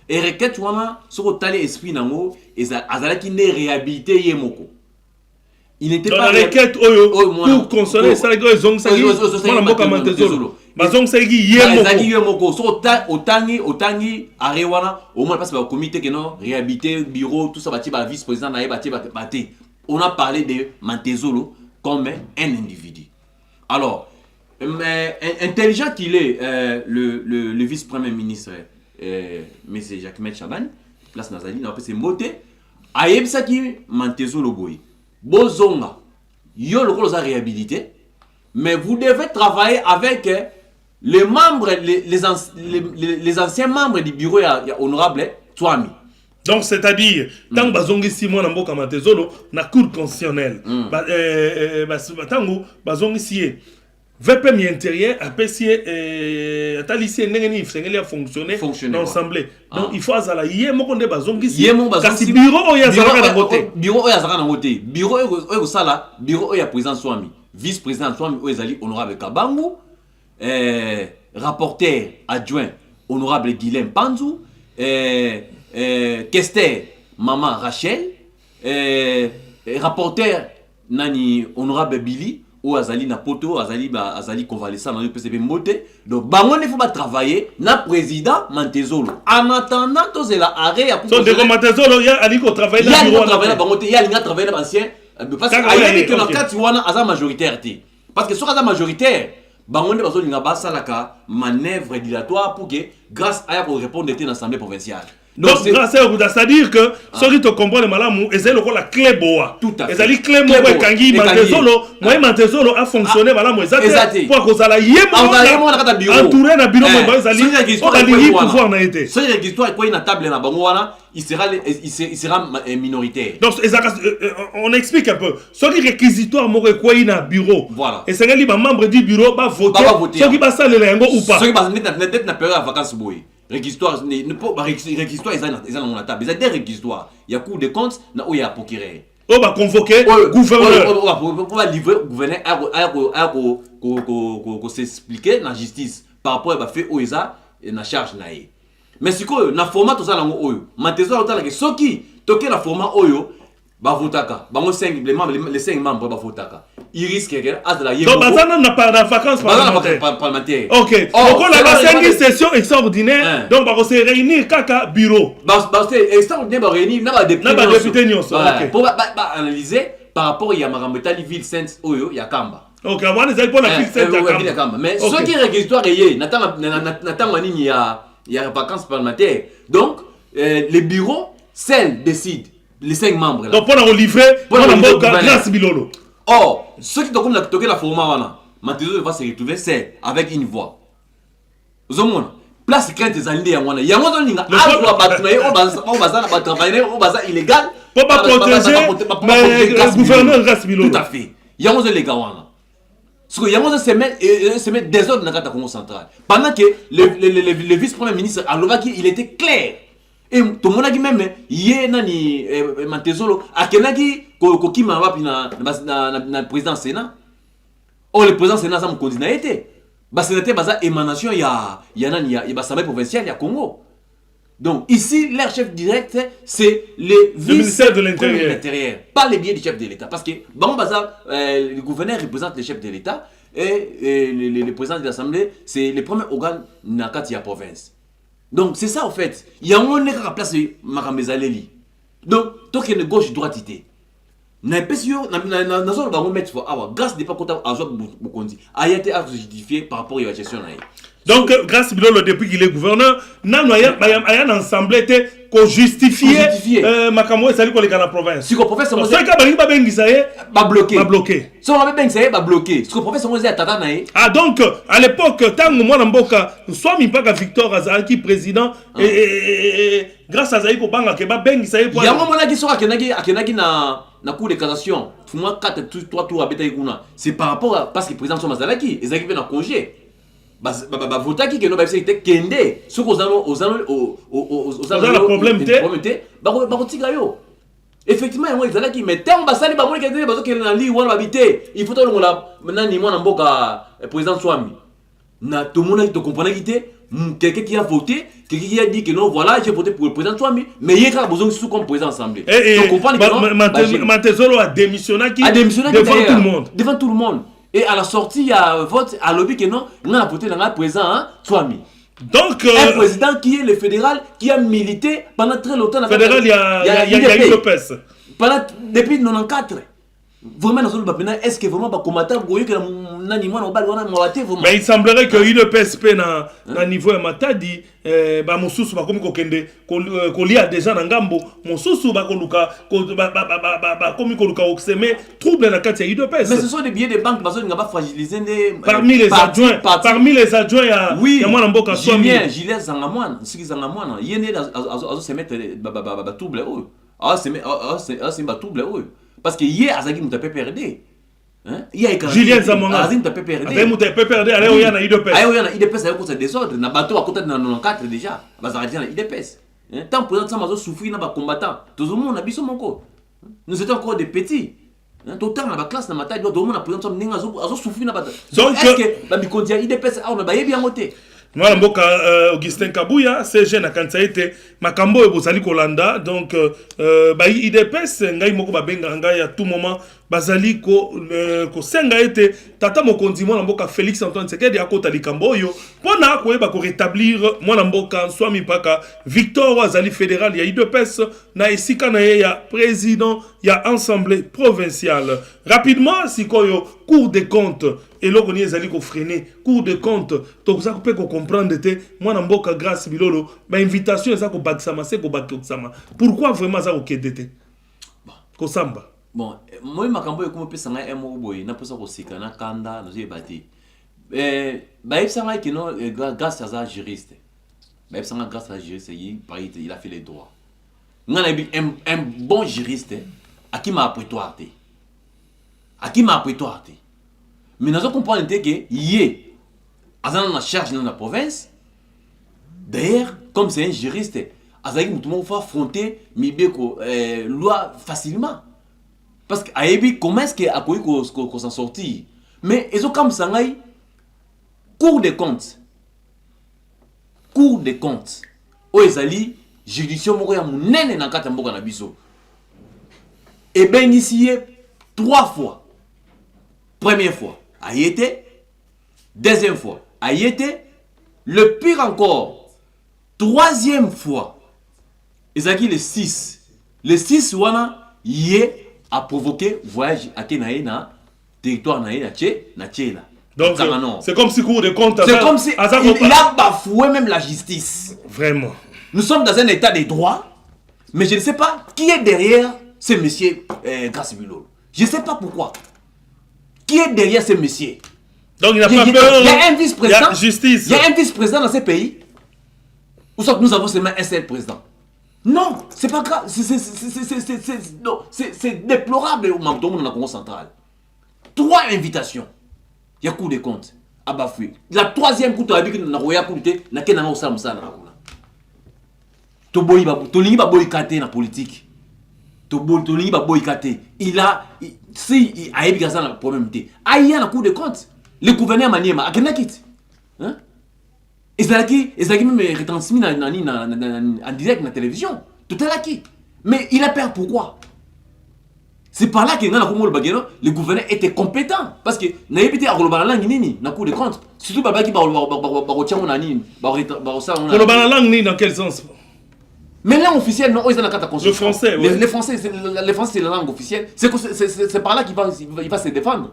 et requête wana soko tali esprit nango azalaki ne réhabilité yemoko il n'était pas requête oyo pour consoler ça les zong ça mwana mboka Mantezolo bazong ça yemoko soko otangi arewana au moins parce que le comité que non réhabilité bureau tout ça bati ba vice président na bati bati on a parlé de Mantezolo comme un individu alors mais intelligent qu'il est le vice-premier ministre M. Jacquemaine Chabani, place Nazali, on c'est moté. Ayebsaki Mantezolo boy. Bozonga. Yo le rôle réhabilité. Mais vous devez travailler avec les membres, les anciens membres du bureau honorable Tswami. Donc c'est-à-dire tant bazongi si moi na mboka Mantezolo na cour constitutionnelle. Tango bazongi si VPM intérieur a payé talici n'engeni fengeli a fonctionner dans l'assemblée donc il faut azala yé moko nde bazongisi kasi bureau oya zaka na côté bureau oya zaka na côté bureau oyo sala bureau oya président Swami vice président Swami oyo ezali honorable Kabangu rapporteur adjoint honorable Guilhem Panzu Kester maman Rachel rapporteur nani honorable Billy ou azali na poto azali convalescent dans le PCB moté donc bango il faut pas travailler na président Mantezolo en attendant tous la arrêt à so de Mantezolo ya ali ko travailler na bureau travailler bango te ya linga travailler na ancien parce que ayebi que na kati wana aza majoritaire te parce que sur aza majoritaire bango ne bazo linga basalaka manœuvre dilatoire pour que grâce à pour répondre à l'Assemblée provinciale. Donc, c'est-à-dire que ceux qui te comprennent malamu, ils ont la clé boa. Tout à fait. Ils ont la clé boa. Kangi Mantezolo, moi Mantezolo a fonctionné malamu. Exactement. Pour que ça la yémo. Entouré na bureau moi ils allaient pouvoir na été. Ce réquisitoire quoi une table na bango wana, il sera minoritaire. Donc on explique un peu. Ceux qui réquisitoire moi quoi une bureau. Voilà. Et c'est les membres du bureau va voter. Ceux qui va saler les ou pas. Ceux qui va net na période de vacances boy. Réquisitoire ne pas réquisitoire ils ont la table ils ont des réquisitoires il y a cour de compte na où il y a procureur on va convoquer gouverneur on va livrer gouverneur à s'expliquer la justice par rapport à fait où ils a na charge na mais si quoi na format tout ça là oyo Mantezolo tala que ceux qui toquer la format oyo bavotaka bango 5 les 5 membres bavotaka il risque que azala yebo donc bazana na pas de vacances parlementaires. OK donc on a la session extraordinaire donc ba se réunir kaka bureau c'est extraordinaire ba réunir na ba député nyonso OK pour ba analyser par rapport ya makambo tali ville sainte oyo ya Kamba. OK on les a pour la ville sainte ya Kamba mais ce qui est réquisitoire est natanga nini ya vacances parlementaires donc les bureaux celles décident les 5 membres là. Donc pour la livrer pour la grâce bilolo. Or, ceux qui ont toqué la format wana, Mathieu va se retrouver c'est avec une voix. Zomona, place crainte des alliés à wana. Yango zoninga azwa batnaye o bazana ba travailler o baza illégal pour pas protéger le gouverneur grâce bilolo. Tout à fait. Yango zo les gawana. Parce que yango se met désordre dans la Congo centrale. Pendant que le vice-premier ministre Alovaki, il était clair. Et tout le monde a dit même hier nani Mantezolo akenaki kokima wapi na président Sénat. Oh le président Sénat ça me continue été. Bah c'était baza émanation ya nani ya l'Assemblée provinciale ya Congo. Donc ici leur chef direct c'est le ministère de l'Intérieur, pas les biais du chef de l'État parce que bon baza le gouverneur représente le chef de l'État et le président de l'Assemblée c'est le premier organe nakati ya province. Donc c'est ça en fait. Il y a un écart à place Makamezaleli. Donc tant qu'il y a une gauche droite idée. Na pesio na zone ba mettre for awa grâce de pas kota azwa bokondi. A été justifié par rapport à la gestion na. Donc grâce Bilolo depuis qu'il est gouverneur, nan aya ensemble était ko justifier Makamo ezali ko leka na province. Si ko province mo ça ka ba bengisa ye ba bloqué. So on va bengisa ye ba bloqué. Si ko province mo ezali tata na ye. Ah donc à l'époque tango mwana mboka soit mpaka Victor Azalaki président et grâce à Zaïko banga ke ba bengisa ye pour yango mona ki so akenaki na cour de cassation. Fuma 4 3 tours à beta ikuna. C'est par rapport à parce que président Thomas Azalaki ezaki pe na congé. Votaki que nous avons été kende ce qu'on a le problème effectivement ils allaient qui mais tant basali ba moni kende bazo kende na li wana habiter il faut que la maintenant ni mwana mboka président Swami na tout le monde te comprendre qui quelqu'un qui a voté quelqu'un qui a dit que non voilà j'ai voté pour le président Swami mais il y a besoin sous comme président assemblée tu comprends que Mantezolo a démissionné devant tout le monde. Et à la sortie, il y a un vote à l'objet que non, on a voté dans le président Swami. Donc, un président qui est le fédéral, qui a milité pendant très longtemps. Le fédéral, il y a eu Lopez. Depuis 1994. Vraiment, est-ce que vraiment, combattant, mais il semblerait que UDPSP na niveau ya Matadi, mosusu bakomi kokende kolia déjà na ngambo, mosusu bakoluka bakomi koluka okseme trouble na kati ya UDPS. Mais ce sont des billets de banque parce qu'on n'a pas fragilisé parmi les adjoints ya mwana mboka Swami. Julien Zangamwana, ce qui Zangamwana, yene azo se mettre ba trouble eux. C'est ba trouble eux. Parce que hier Azaki m'a tapé perdu. Julien Zamanga Azaki m'a tapé perdu. Avec m'a tapé perdu allez au yana IDPS. Allez au yana IDPS avec cause désordre na bateau à côté de 94 déjà. Bazarati na IDPS. Tant pour ça mazo souffrir na ba combattant. Tout le monde a biso moko. Nous étions encore des petits. Tout temps na ba classe na matai do monde na présenter ninga azo souffrir na ba. Donc est-ce que ba bikondia IDPS a on ba yebi yangote. Mwana mboka Augustin Kabuya CG na kanisa ete makambo ebozali kolanda donc ba IDPS ngai moko babenga ngai à tout moment bazali ko senga ete tata mokonzi mwana mboka Félix Antoine Tshisekedi akota likambo oyo pona koyeba ko rétablir mwana mboka Swami paka Victor azali fédéral ya IDPS na esika na ye ya président ya assemblée provinciale rapidement sikoyo cour des comptes et loko ni ezali ko freiner cour des comptes donc ça peut comprendre te mwana mboka Grâce Bilolo ba invitation eza ko bakisama se ko bakisama pourquoi vraiment ça ko kedete ko samba. Bon, moi makambo e comme pesa nga emo boy na pesa ko sika na kanda na je bati. Ba ipsa nga ki no grâce à ça juriste. Ba ipsa nga grâce à juriste il a fait les droits. Nga na un bon juriste à qui m'a appris toi. À qui m'a appris toi. Mais nous comprenons que yé azana na charge dans la province. D'ailleurs, comme c'est un juriste, azaki mutumo fa affronter mibeko loi facilement. Parce que Aébi, comment est-ce qu'il a qu'on s'en sortir? Mais ils ont comme ça, cour des comptes. Cour des comptes. Où ils allaient, juridiction, mokoya mounene na kata mboka na biso. et bénéficié 3 fois. Première fois, a y été. Deuxième fois, a y été. Le pire encore, 3e fois, Ezaki le 6. Le 6, wana, y a provoqué voyage à Kenaïna, territoire na Tchéla. Donc, c'est comme si cours de compte. C'est comme si il a bafoué même la justice. Vraiment. Nous sommes dans un état de droit, mais je ne sais pas qui est derrière ce monsieur Grace Bilolo. Je ne sais pas pourquoi. Qui est derrière ce monsieur? Donc il n'a pas peur. Il y a un vice-président. Il y a justice. Il y a un vice-président dans ce pays. Ou soit nous avons seulement un seul président. Non, c'est pas grave. C'est déplorable au Mamdom, dans la Congo centrale. 3 invitations. Il y a coup de compte. À bafouer. La 3e coup de la vie, na roya coup de na kenanga osala musala na kuna. Tolingi ba boykaté na politique. Tolingi ba boykaté. Il a si a yebi gaza na problème té. Aya na coup de compte. Le gouverneur Maniema a kenakit. Hein? Ezalaki même retransmis en direct na télévision. Tout est là qui. Mais il a peur pourquoi? C'est par là que le gouverneur était compétent. Parce que n'a pas été à la langue nini, na coup de compte. Surtout babaki la langue dans quel sens? Mais langue officielle, non, ils ont la carte le français, ouais. Le français, c'est la langue officielle. C'est par là qu'il va se défendre.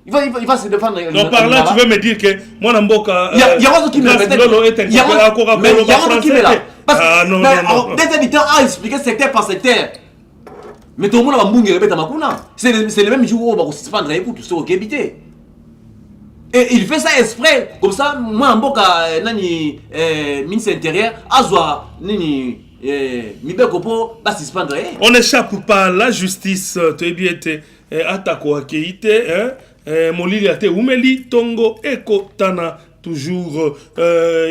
Il va se défendre. Donc par là, tu veux me dire que moi, Namboka. Il y a un qui me répète. Il y a un qui me là. Parce que des habitants ont expliqué secteur par secteur. Mais tout le monde a mbungi répète à Makuna. C'est le même jour où on va se suspendre pour tout ce qui habité. Et il fait ça exprès. Comme ça, moi, Mboka, nani, ministre intérieur, Azwa, nani, Mibekopo, va se suspendre. On n'échappe pas à la justice. Tu es bien été attaqué à Keïté, Molili ate Umeli, Tongo, Eko, Tana. Toujours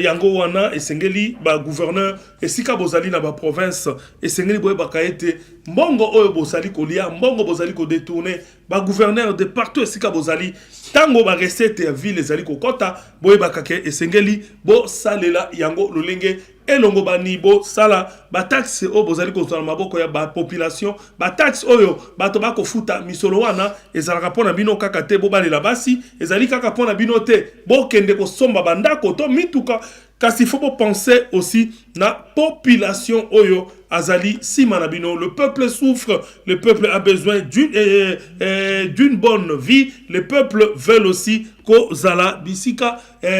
yango wana esengeli ba gouverneur esika bozali na ba province esengeli boye bakaete mbongo oyo bozali kolia mbongo bozali ko détourner ba gouverneur de partout esika bozali tango ba recette ya ville ezali kokota boye bakake esengeli bo salela yango lolenge elongo bani bo sala ba taxe o bozali ko zala maboko ya ba population ba taxe oyo bato bako futa misolo wana ezalaka pona bino kaka te bo balela basi ezali kaka pona bino te bo kende ko somba bandako to mituka kasi faut penser aussi na population oyo azali simanabino. Le peuple souffre, le peuple a besoin d'une bonne vie, le peuple veut aussi kozala bisika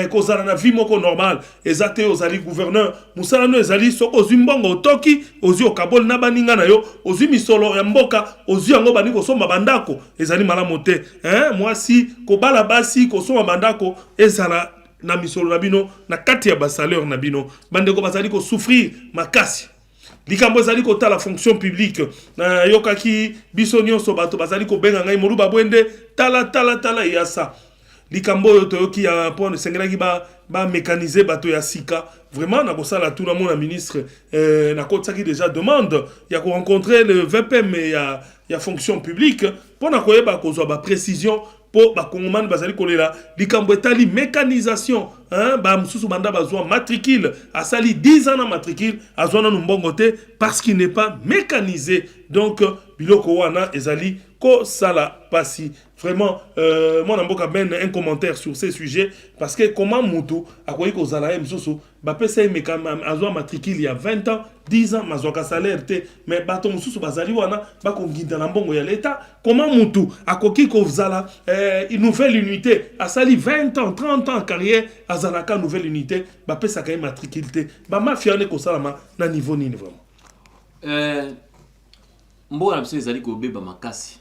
kozala na vie moko normal. Ezate ozali gouverneur musala no ezali soko zimbongo toki ozi okabol na baninga na yo ozi misolo ya mboka ozi yango bani ko somba bandako ezali malamu te moi si ko bala basi ko somba bandako ezala na misolo na bino na kati ya basaleur na bino bandeko bazali ko souffrir makasi. Likambo ezali kota la fonction publique na yokaki biso nyonso bato bazali ko benga ngai moluba bwende tala yasa. Likambo yo toyoki ya pon sengelaki ba mécaniser bato ya sika vraiment na kosala tout na mon ministre na kotsaki déjà demande ya ko rencontrer le VPM ya fonction publique pour na koyeba kozwa ba précision pour ba kongomani bazali kolela likambo etali mécanisation ba mususu banda bazwa matricule asali 10 ans na matricule azwa na mbongo te parce qu'il n'est pas mécanisé. Donc biloko wana ezali ko sala pasi vraiment moi namboka ben un commentaire sur ces sujets parce que comment mutu akoyi ko zala mususu ba pesa azwa matricule il y a 20 ans 10 ans mazwaka salaire te mais bato mususu bazali wana ba ko nginda na mbongo ya leta comment mutu akoki ko zala une nouvelle unité asali 20 ans 30 ans carrière azalaka nouvelle unité ba pesa ka matricule te ba mafia ne ko salama na niveau nini vraiment mbo na biso ezali ko beba makasi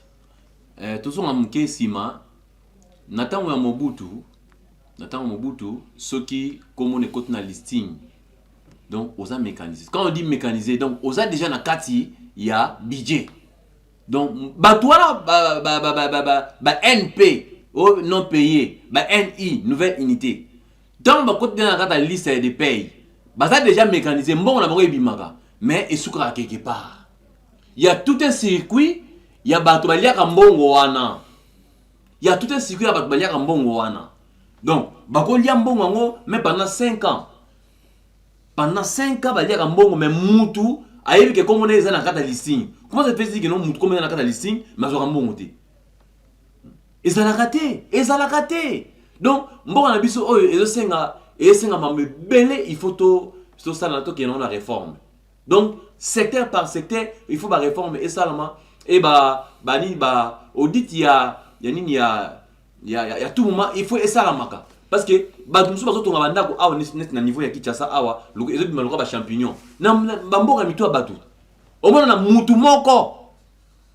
tozonga muke sima natango ya Mobutu soki comme on écoute na listing donc osa mécanisé. Quand on dit mécanisé donc osa déjà na kati ya budget donc batwala ba NP non payé ba NI nouvelle unité donc ba côté na kata liste de paye ça déjà mécanisé mbongo na bango ebimaka mais esukaka quelque part. Il y a tout un circuit, il y a bato baliaka mbongo wana. Il y a tout un circuit, il y a bato baliaka mbongo wana. Donc, bako lia mbongo wango, mais pendant 5 ans. Pendant 5 ans, baliaka mbongo, mais mutu, ayebi ke comme on est dans la carte listing. Comment ça fait que non mutu comme na kata listing mais zo rambo monter. Et ça l'a raté. Donc mboka na biso oyo ezosenga mambe belé il faut to ça na to que non la réforme. Donc secteur par secteur il faut ba réforme et ça et audit il y a tout moment il faut et ça la maka parce que ba musu bazo tonga bandako awa net na niveau ya Kinshasa awa ezo bima loka ba champignon na mboka mito abatu au moins na mutu moko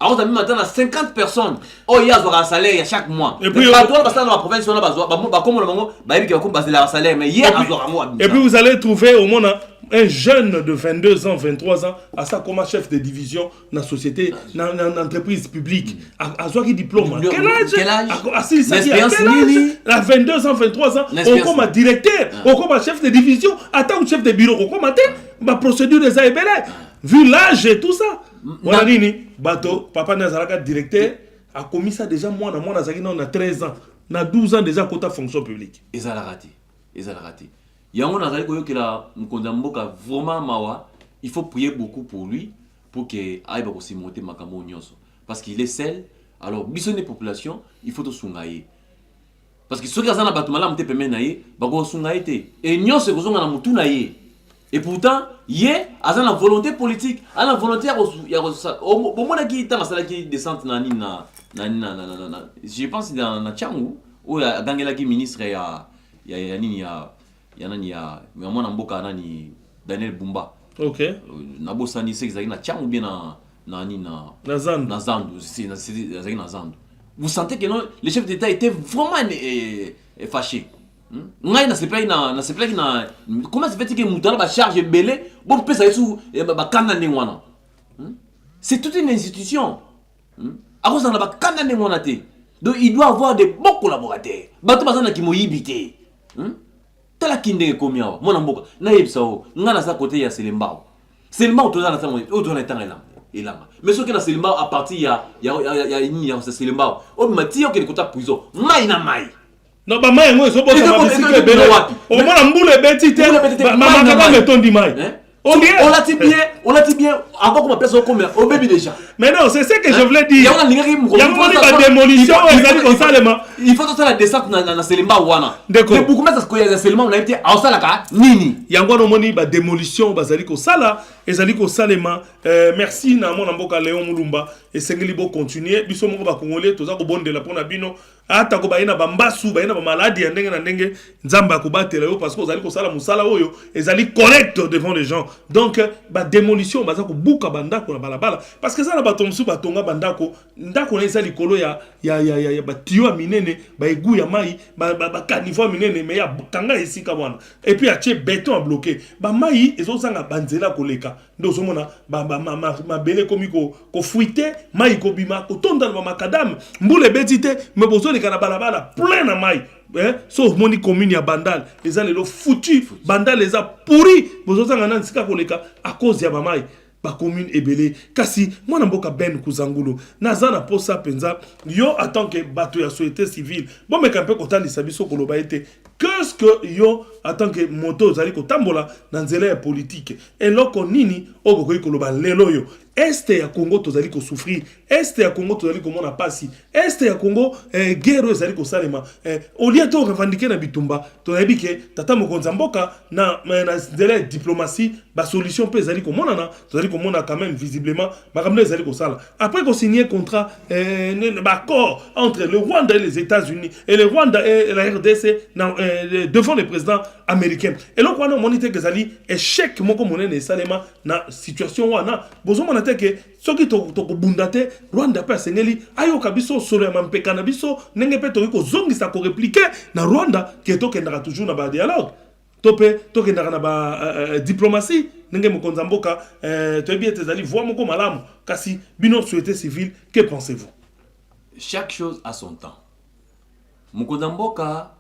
alors ça maintenant à 50 personnes oh il y a un salaire chaque mois et puis pas toi parce que dans la province on a besoin comme le mango ba yebi ko baser la salaire mais hier et puis vous allez trouver au moins un jeune de 22 ans, 23 ans, à ça comme chef de division dans la société, dans l'entreprise publique, à soi qui diplôme. Quel âge? À 22 ans, 23 ans, on comme directeur, on comme chef de division, attends chef de bureau, on comme ma procédure des AEBL. Vu l'âge et tout ça. On a dit, bateau, papa Nazaraka directeur, a commis ça déjà, moi, on a 13 ans, on a 12 ans déjà côté fonction publique. Et ça l'a raté. Yango nazali koyokela mkonda mboka vraiment mawa, il faut prier beaucoup pour lui pour que aille ba ko se monter makambo nyonso parce qu'il est seul. Alors bisonné population, il faut to sungaye. Parce que ceux qui sont na bato malamu te pemena naye ba ko sungaye te. Et nyonso ko zonga na mutu na ye. Et pourtant, yé a la volonté politique, a la volonté ya au moment qui ta masala qui descente na je pense dans na Tchangu où ya gangela qui ministre ya mais moi namboka nani Daniel Bumba. OK. Nabosani c'est exactement na Tchangu bien na Zandu, c'est na Zandu. Vous sentez que non, le chef d'État était vraiment fâché. Ngai na sepla na comment ça fait que mutala ba charge belé bon pesa sous ba kanda ndengwana. C'est toute une institution. À cause na ba kanda ndengwana te. Donc il doit avoir de bons collaborateurs. Bato bazana ki moyibité. Tala kinde komia mona mboka na yebisa o ngana sa côté ya Selembao to na tango o to na tanga elanga mais ce que na Selembao à partir ya Selembao o mati o ke kota prison mai na mai non ba mai ngo so bota ma bisike bele o mona mbule beti te mama kaka me tondi mai on l'a dit bien encore comme personne comme au baby déjà mais non c'est ce que je voulais dire il y a une démolition il faut ça la descente na Selemba wana mais beaucoup mais ça ko ya Selemba on a été à sala ka nini yango no moni ba démolition bazali ko sala ezali ko salema merci na mona mboka Léon Mulumba et sengeli bo continuer biso moko ba congolais toza ko bondela pona bino ata ko baina ba mbasu baina ba maladie ndenge na ndenge nzamba ko batela yo parce que ozali ko sala musala oyo ezali correct devant les gens donc ba démolition baza ko buka bandako na balabala parce que ça na bato musu batonga bandako ndako na ezali kolo ya ba tiwa minene ba egu ya mai ba caniveau minene mais ya kanga esika wana et puis a tie béton à bloquer ba mai ezozanga banzela koleka ndo zomona ba bele komi ko fuite mai ko bima ko tonda ba makadam mbule betite me bozo le kana balabala plein na mai so moni commune ya bandal les a lelo foutu bandal les a pourri bozozanga na sika koleka à cause ya ba mai ba commune ebele kasi mwana mboka Ben Kuzangulu nazana posa penza yo en tant que bato ya société civile bon me kampe kotalisa biso koloba ete qu'est-ce que yo en tant que moto zali kotambola na nzela ya politique eloko nini okokoki koloba lelo yo este ya Congo tozali ko souffrir este ya Congo tozali ko mona pasi este ya Congo guerre ezali ko salema au lieu to revendiquer na bitumba toyebi ke tata mokonza mboka na nzela diplomatie ba solution pe ezali ko mona na tozali ko mona quand même visiblement makambo ezali ko sala après ko signer contrat accord entre le Rwanda et les États-Unis et le Rwanda et la RDC devant le président américain et donc on a monité que ezali échec moko monene salema na situation wana bozo mona te ke soki to bunda te Rwanda pe sengeli ayoka biso solo ya mampeka na biso ndenge pe to ko zongisa ko répliquer na Rwanda ke to kendaka toujours na ba dialogue to kendaka na ba diplomatie ndenge mokonza mboka to bien tezali voix moko malamu kasi bino société civile que pensez-vous? Chaque chose a son temps. Mokonza mboka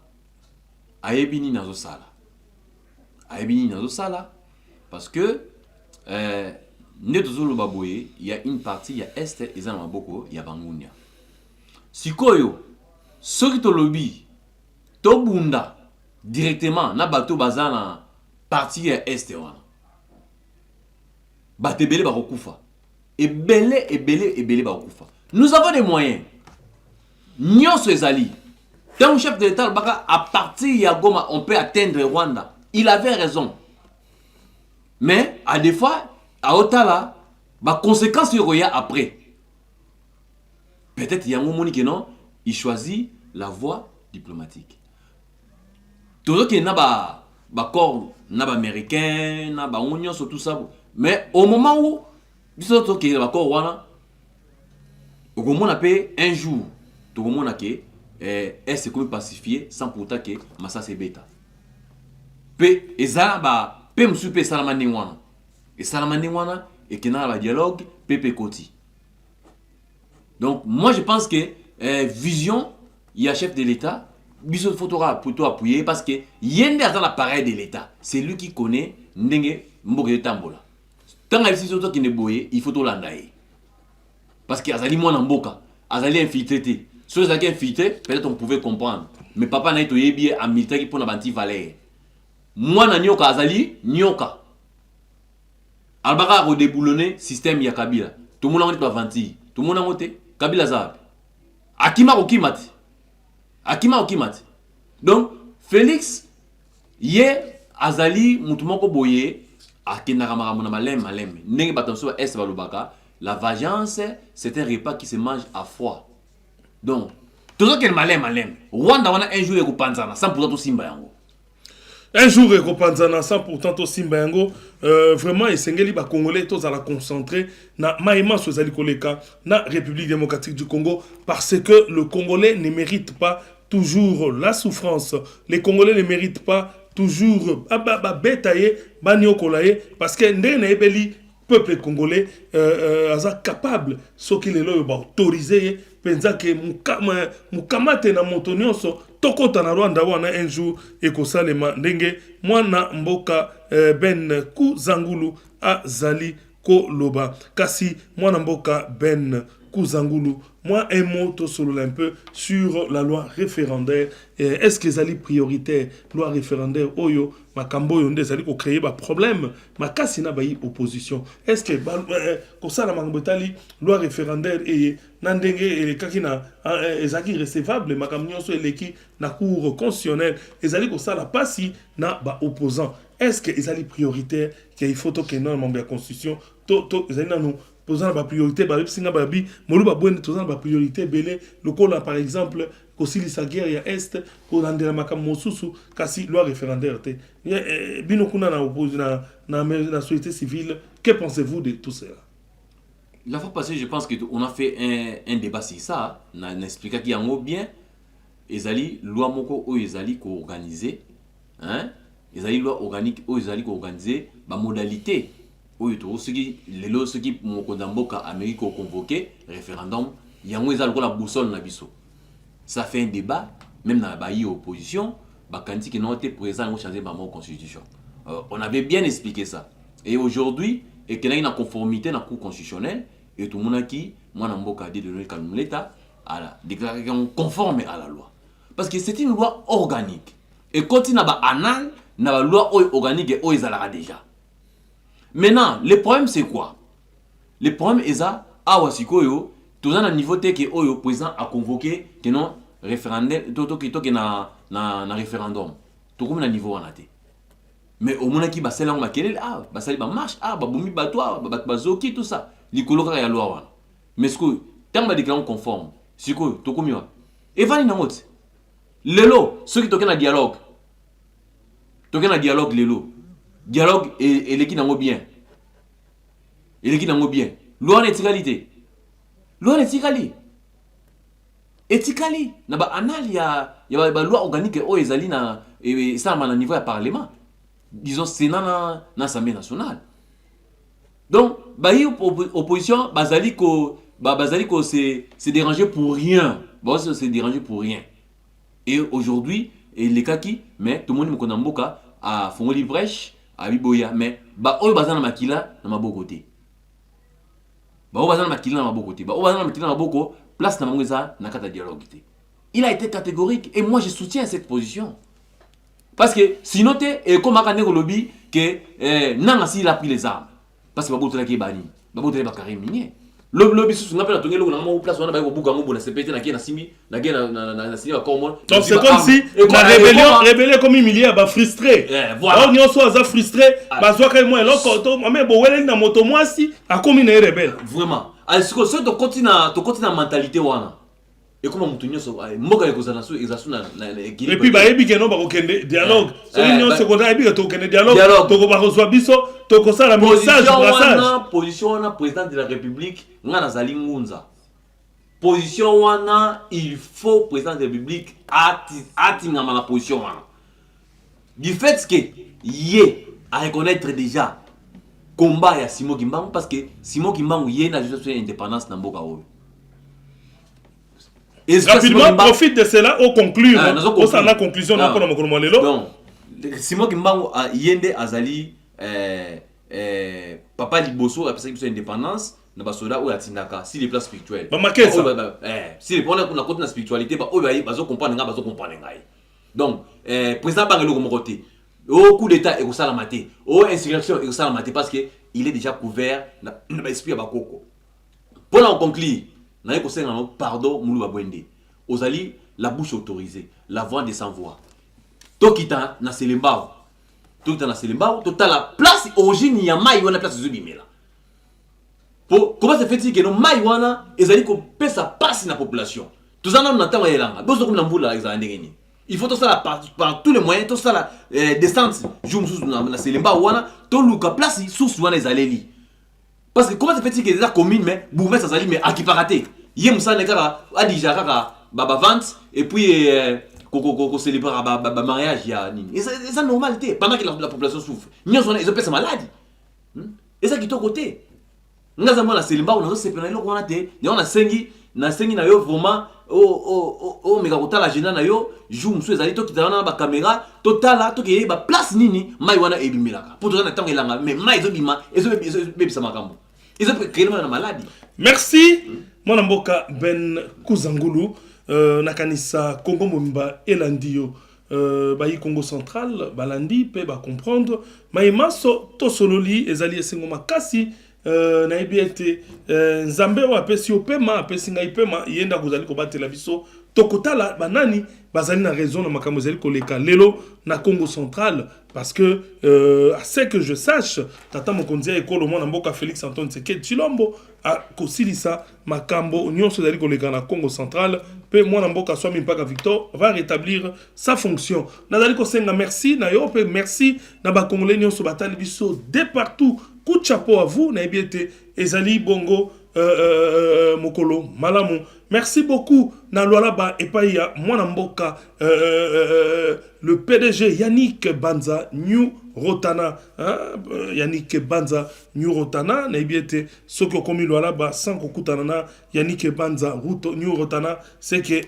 ayebini nazo sala parce que il y a une partie, il y a Est, et il y a Maboko, il y a Bangunia. Sikoyo, ce qui te lobby, Tobunda, directement, na bateau bazana, partie Est, Batebele Barokufa. ebele bakufa. Nous avons des moyens. Nyonso ezali. Tant chef de l'État à partir de Goma, on peut atteindre Rwanda. Il avait raison. Mais à des fois, à Otala, bah conséquences il y a après. Peut-être il y a un moment que non, il choisit la voie diplomatique. Tout qui n'a pas corps, n'a pas américain, n'a pas union sur tout ça. Mais au moment où il y a un corps Rwanda, au moment où un jour, tout le monde a que est se comme pacifié sans pourtant que Massa c'est bêta. Pe ezala ba pe musu pe salamani wana. Et salamani wana et que na ba dialogue pepe koti. Donc moi je pense que vision il y a chef de l'État biso photographe plutôt appuyer parce que yende dans l'appareil de l'État, c'est lui qui connaît ndenge mboke tambola. Tant que si auto qui ne boye, il faut to landaye. Parce que azali mwana mboka, azali infiltré. Sur les infiltrés, peut-être on pouvait comprendre. Mais papa n'a été bien à militaire qui pour la banti valeur. Moi na nyoka azali nyoka. Albara a redéboulonné système ya Kabila. Tout le monde a vanti. Tout le monde a monté. Kabila zab. Akima okimati. Akima okimati. Donc Félix ye azali mutumoko boye akinaka makambo na malem. Ndenge batanso est balobaka. La vengeance c'est un repas qui se mange à froid. Donc, tout ce qui est malem. Rwanda wana un jour et Panzana, sans pourtant tout Simba yango. Un jour et Panzana, sans pourtant tout Simba yango. Vraiment, et Sengeli ba Congolais, tous à la concentrer na Maïma Sozali Koleka, na République démocratique du Congo, parce que le Congolais ne mérite pas toujours la souffrance. Les Congolais ne méritent pas toujours betaye, baniokolaye, parce que ndene ebeli peuple congolais capable ce qu'il est là autorisé penza que mukamate na moto nyonso tokota na Rwanda wana un jour ekosalema ndenge mwana mboka Ben Kuzangulu azali koloba kasi mwana mboka Ben Kuzangulu. Moi, un mot un peu sur la loi référendaire. Est-ce que c'est prioritaire, loi référendaire, oyo, ma kambo yonde, ça dit créer un problème, ma cassina bayi opposition. Est-ce que, comme ça, la mangobetali, loi référendaire, et nandenge, et les kakina, ezaki recevable, ma kamnyon so eleki, na cour constitutionnelle, ezali comme ça, la passi, na ba opposant. Est-ce que ezali prioritaire, qu'il faut que non, membre de la constitution, ezali na nous, posant la priorité ba singa babi molu ba bonne posant la priorité belé le col par exemple kosili sa guerre ya est ko ndela makam mosusu kasi loi référendaire te bino kuna na oppose na société civile. Que pensez-vous de tout cela? La fois passée, je pense qu'on a fait un débat sur ça. On a expliqué qu'il y a un mot bien. Ezali loi moko o ezali ko organiser hein, ezali loi organique o ezali ko organiser ba modalité. Oui, ceux qui m'ont convoqué Amérique ont convoqué référendum, il y a la boussole na biso. Ça fait un débat, même dans la opposition, quand ils n'ont été présents, on changer la constitution. On avait bien expliqué ça. Et aujourd'hui, et qu'il y a une conformité dans la Cour constitutionnelle, et tout le monde qui, moi, n'a dit de l'État, à la déclaration conforme à la loi. Parce que c'est une loi organique. Et quand il y a une loi organique, et ils ont déjà. Maintenant, le problème c'est quoi? Le problème est ça, Awasikoyo, tout dans le niveau que le président a convoqué que non référendum, tout na référendum, tout comme le niveau en athée. Mais au moment qui va se lancer, va se marche, va boumi batwa, va zoki tout ça, les colloques à la loi. Mais ce que tant que déclaration conforme, c'est quoi? Tout comme ça. Et va n'importe autre. Lelo, ceux qui toquent un dialogue, lelo. Dialogue et l'équipe n'a bien. Et l'équipe n'a bien. Loi d'éthicalité. Loi d'éthicalité. Éthicalité. Na ba anal il y a loi organique au ezali na et ça na niveau du parlement. Disons Sénat na Assemblée nationale. Donc ba opposition bazali ko c'est dérangé pour rien. Bon c'est dérangé pour rien. Et aujourd'hui et les cas qui mais tout le monde me connaît mboka à Fongoli brèche à Biboya mais ba oyo bazana makila na maboko te. Ba oyo bazana makila na maboko te. Ba oyo bazana makila na maboko place na mangeza na kata dialogue te. Il a été catégorique et moi je soutiens cette position. Parce que sinon et comme akane lobby que nanga si il a pris les armes parce que ba botola ki bani. babotelé bakari minier le bisu ngapela tongelo na mo place wana ba ko buka ngo bona CPT na ki na simi na ki na simi ba komo donc c'est comme si la rébellion comme humilié ba frustré voilà on so aza frustré bazwa ka moi eloko to mais bo wele na moto mwasi akomi na rebelle vraiment alsiko so to continue mentalité wana et comment mutu nyoso mboka ekozana so exasu na et puis ba yebi keno ba kokende dialogue so union secondaire yebi to kokende dialogue to ko ba reçoit biso to ko sala message brassage position wana président de la république nga nazali ngunza position wana il faut président de la république atingama na position wana du fait que yé à reconnaître déjà combat ya Simon Kimbangu parce que Simon Kimbangu yé na juste indépendance na mboka oyo. Rapidement, profite de cela au conclure. Au sein de la conclusion, donc Simon Kimbangu yende azali papa liboso a pensé que indépendance na basoda ou atindaka si les places spirituelles. Si les points na côté spiritualité ba bazo comprendre nga bazo comprendre ngai. Donc président bangelo comme côté. Au coup d'état et au salamate. Au insurrection et au salamate parce que il est déjà couvert na esprit bakoko. Pour en conclure na yeko senga no pardon mulu babwende ozali la bouche autorisée la voix des sans voix tokita na selembao tota la place origine ya mai wana place zobimela pour comment se fait-il que no mai wana ezali ko pesa passe na population tozana na ntango yelanga bozo comme na mbula ezali ndengeni il faut tout ça par tous les moyens tout ça la descente jour sous na selembao wana to luka place sous wana ezali li. Parce que comment se fait-il que les communes mais boumé ça s'allie mais à qui paraté yé moussa ne kara adija kara baba vente et puis ko célébrer baba mariage ya nini et ça normalité pendant que la population souffre nous on ils ont pèse maladie et ça qui est au côté ngaza mona selimba on a se pena loko wana te on a sengi na yo vraiment o mega kotala agenda na yo jour moussa ezali to kitana na ba caméra totala to ke ba place nini mai wana ebimilaka pour tozana tango elanga mais mai ezobima ezobebisa makambo ils ont créé une maladie. Merci, mon amboka Ben Kuzangulu, nakanisa Congo Mumba Elandio, bayi Congo Central, balandi pe ba comprendre, maïmaso tosololi ezali esengo makasi. Na ebiete nzambe wa pesi opema pesi ngai pema yenda kozali ko batela biso tokotala banani bazali na raison na makambo ezali koleka lelo na Congo Central parce que à ce que je sache tata mokonzi ekolo mwana mboka Félix Antoine Tshisekedi Tshilombo a kosilisa makambo nyonso ezali koleka na Congo Central pe mwana mboka Swami Mpaka Victor va rétablir sa fonction nazali kosenga merci na yo pe merci na ba congolais nyonso batali biso de partout. Coup de chapeau à vous, Naïbiete, Ezali Bongo, Mokolo, Malamu. Merci beaucoup, Nalwalaba, Epaïa, Mwanamboka, le PDG Yannick Banza, New Rotana, Yannick Banza, New Rotana, Naïbiete, Soko Komi Lwalaba, Sanko Kutanana, Yannick Banza, New Rotana, c'est que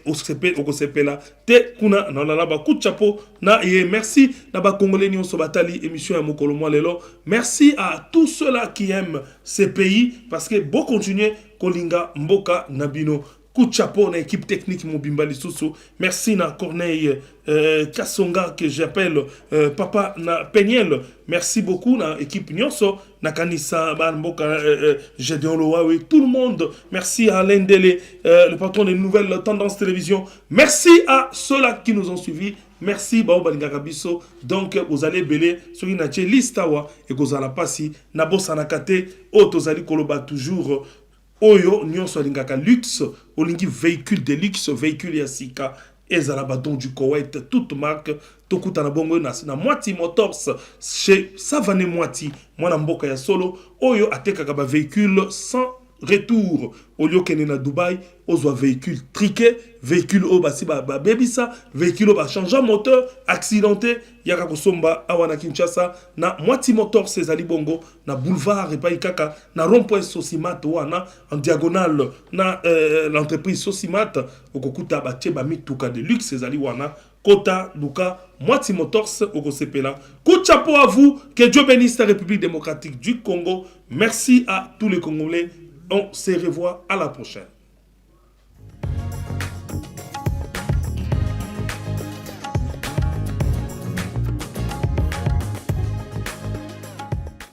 Okosepela, Te Kuna, Nalwalaba, coup de chapeau, merci, Naba Congolais Nyon Sobatali, émission à Mokolo Mwalelo. Merci à tous ceux-là qui aiment ces pays, parce que bon continuer, Kolinga, Mboka, Nabino. Coup de chapeau na équipe technique Mobimba Lisusu. Merci na Corneille Kassonga que j'appelle Papa na Peniel. Merci beaucoup na équipe Nyonso na Kanissa Mboka Gédéon Loawe, tout le monde. Merci à Alain Dele, le patron des nouvelles tendances télévision. Merci à ceux-là qui nous ont suivis. Merci Bao Balingarabiso. Donc vous allez belé sur une listawa et vous allez passer na bosanakate otozali koloba toujours. Oyo nyonso lingaka luxe olingi véhicule de luxe véhicule ya sika ezala badon du Koweït toute marque tokuta na bongo na Mwati Motors chez Savane Mwati mwana mboka ya solo oyo atekaka ba véhicule sans retour au lieu kene na Dubaï ozwa véhicule triqué véhicule o basi ba bebisa véhicule ba changer moteur accidenté yaka kosomba awana Kinshasa na Mwati Motors ezali bongo na boulevard epai kaka na rond-point Sosimat wana en diagonale na l'entreprise Sosimat okokuta batie ba mituka de luxe ezali wana Kota Luka Mwati Motors okosepela. Coup de chapeau à vous, que Dieu bénisse la République démocratique du Congo. Merci à tous les Congolais. On se revoit à la prochaine.